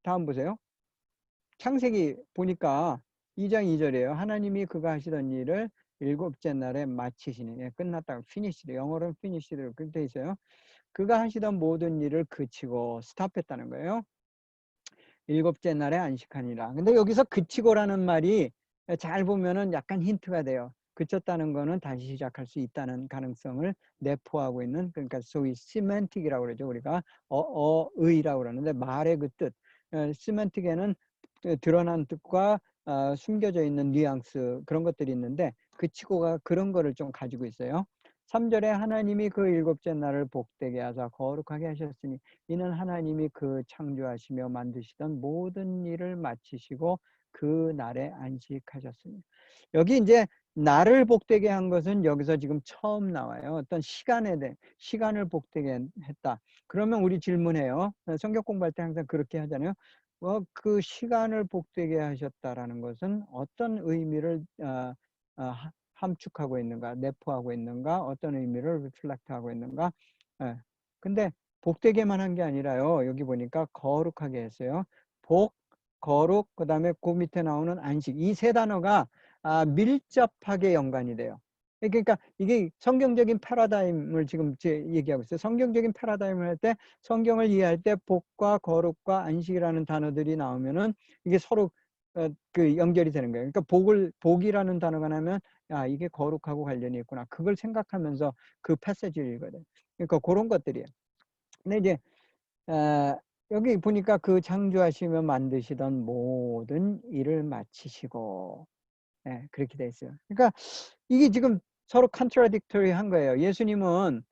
다음 보세요. 창세기 보니까 2장 2절이에요. 하나님이 그가 하시던 일을 일곱째 날에 마치시니. 끝났다고. 피니시드. 영어로는 피니시드로 그렇게 돼 있어요. 그가 하시던 모든 일을 그치고 스탑했다는 거예요. 일곱째 날에 안식하니라. 근데 여기서 그치고라는 말이 잘 보면은 약간 힌트가 돼요. 그쳤다는 거는 다시 시작할 수 있다는 가능성을 내포하고 있는, 그러니까 소위 시멘틱이라고 그러죠. 우리가 의라고 그러는데 말의 그 뜻. 시멘틱에는 드러난 뜻과 숨겨져 있는 뉘앙스, 그런 것들이 있는데 그치고가 그런 거를 좀 가지고 있어요. 3절에 하나님이 그 일곱째 날을 복되게 하사 거룩하게 하셨으니 이는 하나님이 그 창조하시며 만드시던 모든 일을 마치시고 그 날에 안식하셨으니. 여기 이제 날을 복되게 한 것은 여기서 지금 처음 나와요. 어떤 시간을 복되게 했다. 그러면 우리 질문해요. 성경 공부할 때 항상 그렇게 하잖아요. 그 시간을 복되게 하셨다라는 것은 어떤 의미를 함축하고 있는가, 내포하고 있는가, 어떤 의미를 리플렉트하고 있는가. 근데 복되게만 한 게 아니라요. 여기 보니까 거룩하게 했어요. 복, 거룩, 그 다음에 그 밑에 나오는 안식. 이 세 단어가 밀접하게 연관이 돼요. 그러니까 이게 성경적인 패러다임을 지금 얘기하고 있어요. 성경적인 패러다임을 할 때, 성경을 이해할 때 복과 거룩과 안식이라는 단어들이 나오면은 이게 서로 그 연결이 되는 거예요. 그러니까 복이라는 단어가 나면 이게 거룩하고 관련이 있구나. 그걸 생각하면서 그 패시지를 읽어야 돼요. 그러니까 그런 것들이에요. 근데 이제 여기 보니까 그 창조하시며 만드시던 모든 일을 마치시고, 그렇게 돼 있어요. 그러니까 이게 지금 서로 컨트라딕터리 한 거예요. 예수님은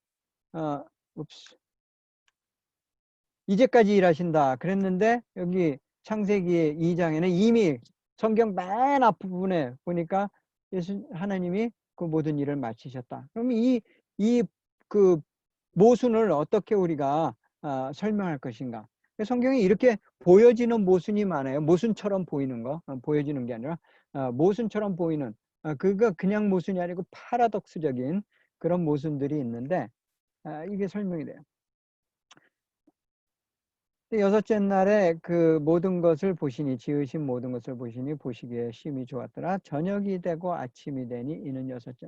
이제까지 일하신다 그랬는데 여기 창세기 2장에는 이미 성경 맨 앞부분에 보니까 하나님이 그 모든 일을 마치셨다. 그럼 그 모순을 어떻게 우리가 설명할 것인가? 성경이 이렇게 보여지는 모순이 많아요. 모순처럼 보이는 거, 보여지는 게 아니라 모순처럼 보이는, 그거 그냥 모순이 아니고 파라독스적인 그런 모순들이 있는데 이게 설명이 돼요. 여섯째 날에 그 모든 것을 보시니, 지으신 모든 것을 보시니 보시기에 심히 좋았더라. 저녁이 되고 아침이 되니 이는 여섯째.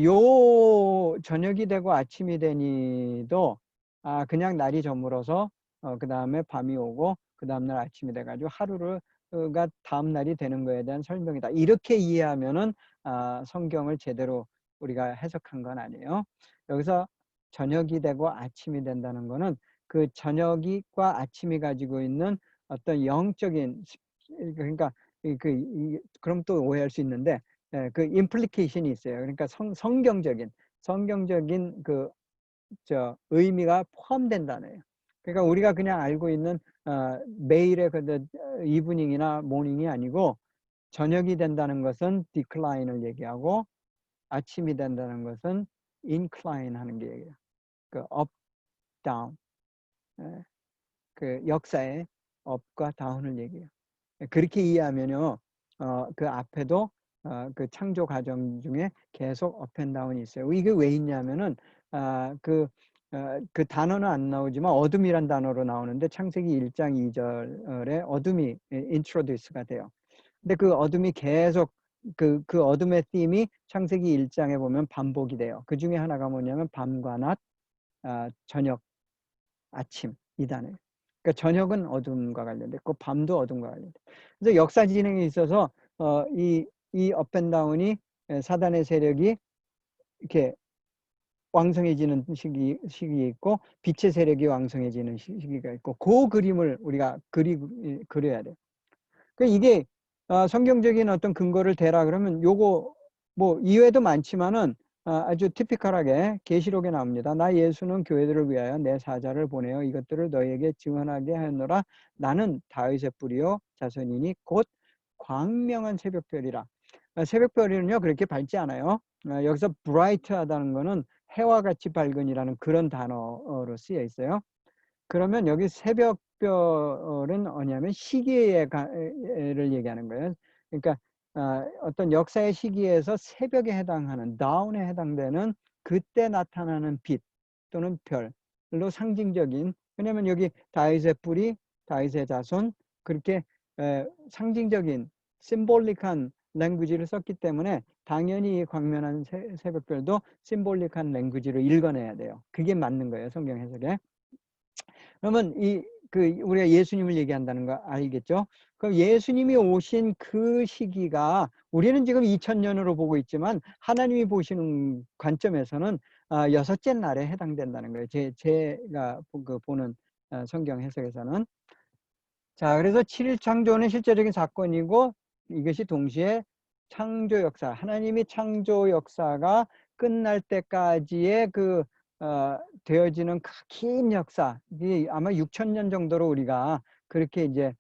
요 저녁이 되고 아침이 되니도 그냥 날이 저물어서 그 다음에 밤이 오고 그 다음날 아침이 돼가지고 하루가 다음 날이 되는 거에 대한 설명이다. 이렇게 이해하면은 성경을 제대로 우리가 해석한 건 아니에요. 여기서 저녁이 되고 아침이 된다는 거는 그 저녁과 아침이 가지고 있는 어떤 영적인 그러니까 그럼 또 오해할 수 있는데 그 임플리케이션이 있어요. 그러니까 성경적인 그 의미가 포함된다네요. 그러니까 우리가 그냥 알고 있는 매일의 그 이브닝이나 모닝이 아니고 저녁이 된다는 것은 디클라인을 얘기하고 아침이 된다는 것은 인클라인 하는 게 얘기예요. 그 업, 다운. 그 역사의 업과 다운을 얘기해요. 그렇게 이해하면요, 그 앞에도 그 창조 과정 중에 계속 업앤다운이 있어요. 이게 왜 있냐면은 그 단어는 안 나오지만 어둠이란 단어로 나오는데 창세기 1장 2절에 어둠이 인트로듀스가 돼요. 근데 그 어둠이 계속 그 어둠의 팀이 창세기 1장에 보면 반복이 돼요. 그 중에 하나가 뭐냐면 밤과 낮, 저녁, 아침 이 단어예요. 그러니까 저녁은 어둠과 관련됐고 밤도 어둠과 관련돼. 그래서 역사 진행에 있어서 이 업앤다운이 사단의 세력이 이렇게 왕성해지는 시기 있고 빛의 세력이 왕성해지는 시기가 있고 그 그림을 우리가 그려야 돼요. 그러니까 이게 성경적인 어떤 근거를 대라 그러면 요거 뭐 이외에도 많지만은 아주 티피컬하게 계시록에 나옵니다. 나 예수는 교회들을 위하여 내 사자를 보내어 이것들을 너희에게 증언하게 하였노라. 나는 다윗의 뿌리요 자손이니 곧 광명한 새벽별이라. 새벽별이는요 그렇게 밝지 않아요. 여기서 bright하다는 거는 해와 같이 밝은이라는 그런 단어로 쓰여 있어요. 그러면 여기 새벽별은 뭐냐면 시기를 얘기하는 거예요. 그러니까 어떤 역사의 시기에서 새벽에 해당하는 다운에 해당되는 그때 나타나는 빛 또는 별로 상징적인, 왜냐하면 여기 다윗의 뿌리, 다윗의 자손 그렇게 상징적인 심볼릭한 랭귀지를 썼기 때문에 당연히 이 광명한 새벽별도 심볼릭한 랭귀지로 읽어내야 돼요. 그게 맞는 거예요, 성경 해석에. 그러면 우리가 예수님을 얘기한다는 거 알겠죠? 그럼 예수님이 오신 그 시기가 우리는 지금 2000년으로 보고 있지만 하나님이 보시는 관점에서는 여섯째 날에 해당된다는 거예요. 제가 보는 성경 해석에서는. 자, 그래서 7일 창조는 실제적인 사건이고 이것이 동시에 창조 역사, 하나님이 창조 역사가 끝날 때까지의 되어지는 긴 역사, 이 아마 6000년 정도로 우리가 그렇게 이제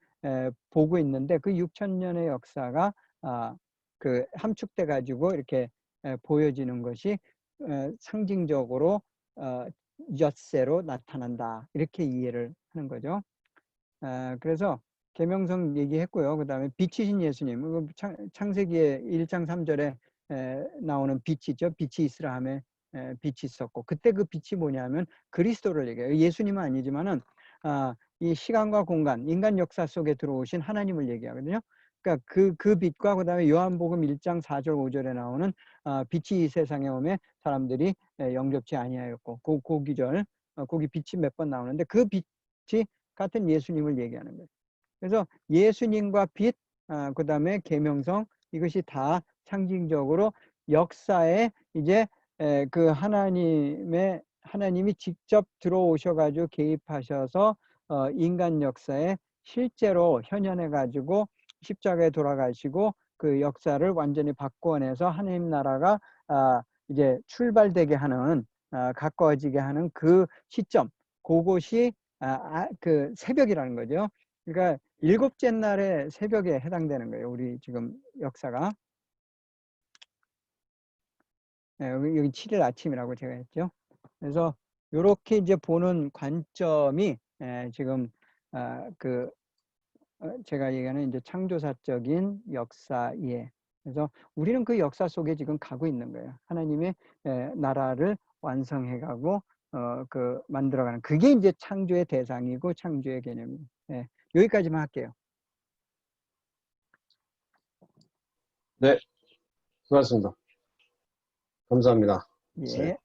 보고 있는데 그 6000년의 역사가 그 함축돼 가지고 이렇게 보여지는 것이 상징적으로 엿새로 나타난다, 이렇게 이해를 하는 거죠. 그래서 계명성 얘기했고요. 그 다음에 빛이신 예수님, 창세기의 1장 3절에 나오는 빛이죠. 빛이 있으라 하며 빛이 있었고, 그때 그 빛이 뭐냐면 그리스도를 얘기해요. 예수님은 아니지만은 이 시간과 공간, 인간 역사 속에 들어오신 하나님을 얘기하거든요. 그러니까 그 빛과 그 다음에 요한복음 1장 4절 5절에 나오는 빛이 이 세상에 오매 사람들이 영접치 아니하였고, 그 기절, 거기 빛이 몇 번 나오는데 그 빛이 같은 예수님을 얘기하는 거예요. 그래서 예수님과 빛, 그 다음에 계명성, 이것이 다 상징적으로 역사에 이제 그 하나님이 직접 들어오셔가지고 개입하셔서 인간 역사에 실제로 현현해 가지고 십자가에 돌아가시고 그 역사를 완전히 바꿔내서 하나님 나라가 이제 출발되게 하는, 가까워지게 하는 그 시점, 그것이 그 새벽이라는 거죠. 그러니까 일곱째 날의 새벽에 해당되는 거예요. 우리 지금 역사가. 여기 7일 아침이라고 제가 했죠. 그래서 이렇게 이제 보는 관점이 지금 제가 얘기하는 이제 창조사적인 역사에, 그래서 우리는 그 역사 속에 지금 가고 있는 거예요. 하나님의 나라를 완성해가고 만들어가는, 그게 이제 창조의 대상이고 창조의 개념이에요. 여기까지만 할게요. 네, 수고하셨습니다. 감사합니다. 예.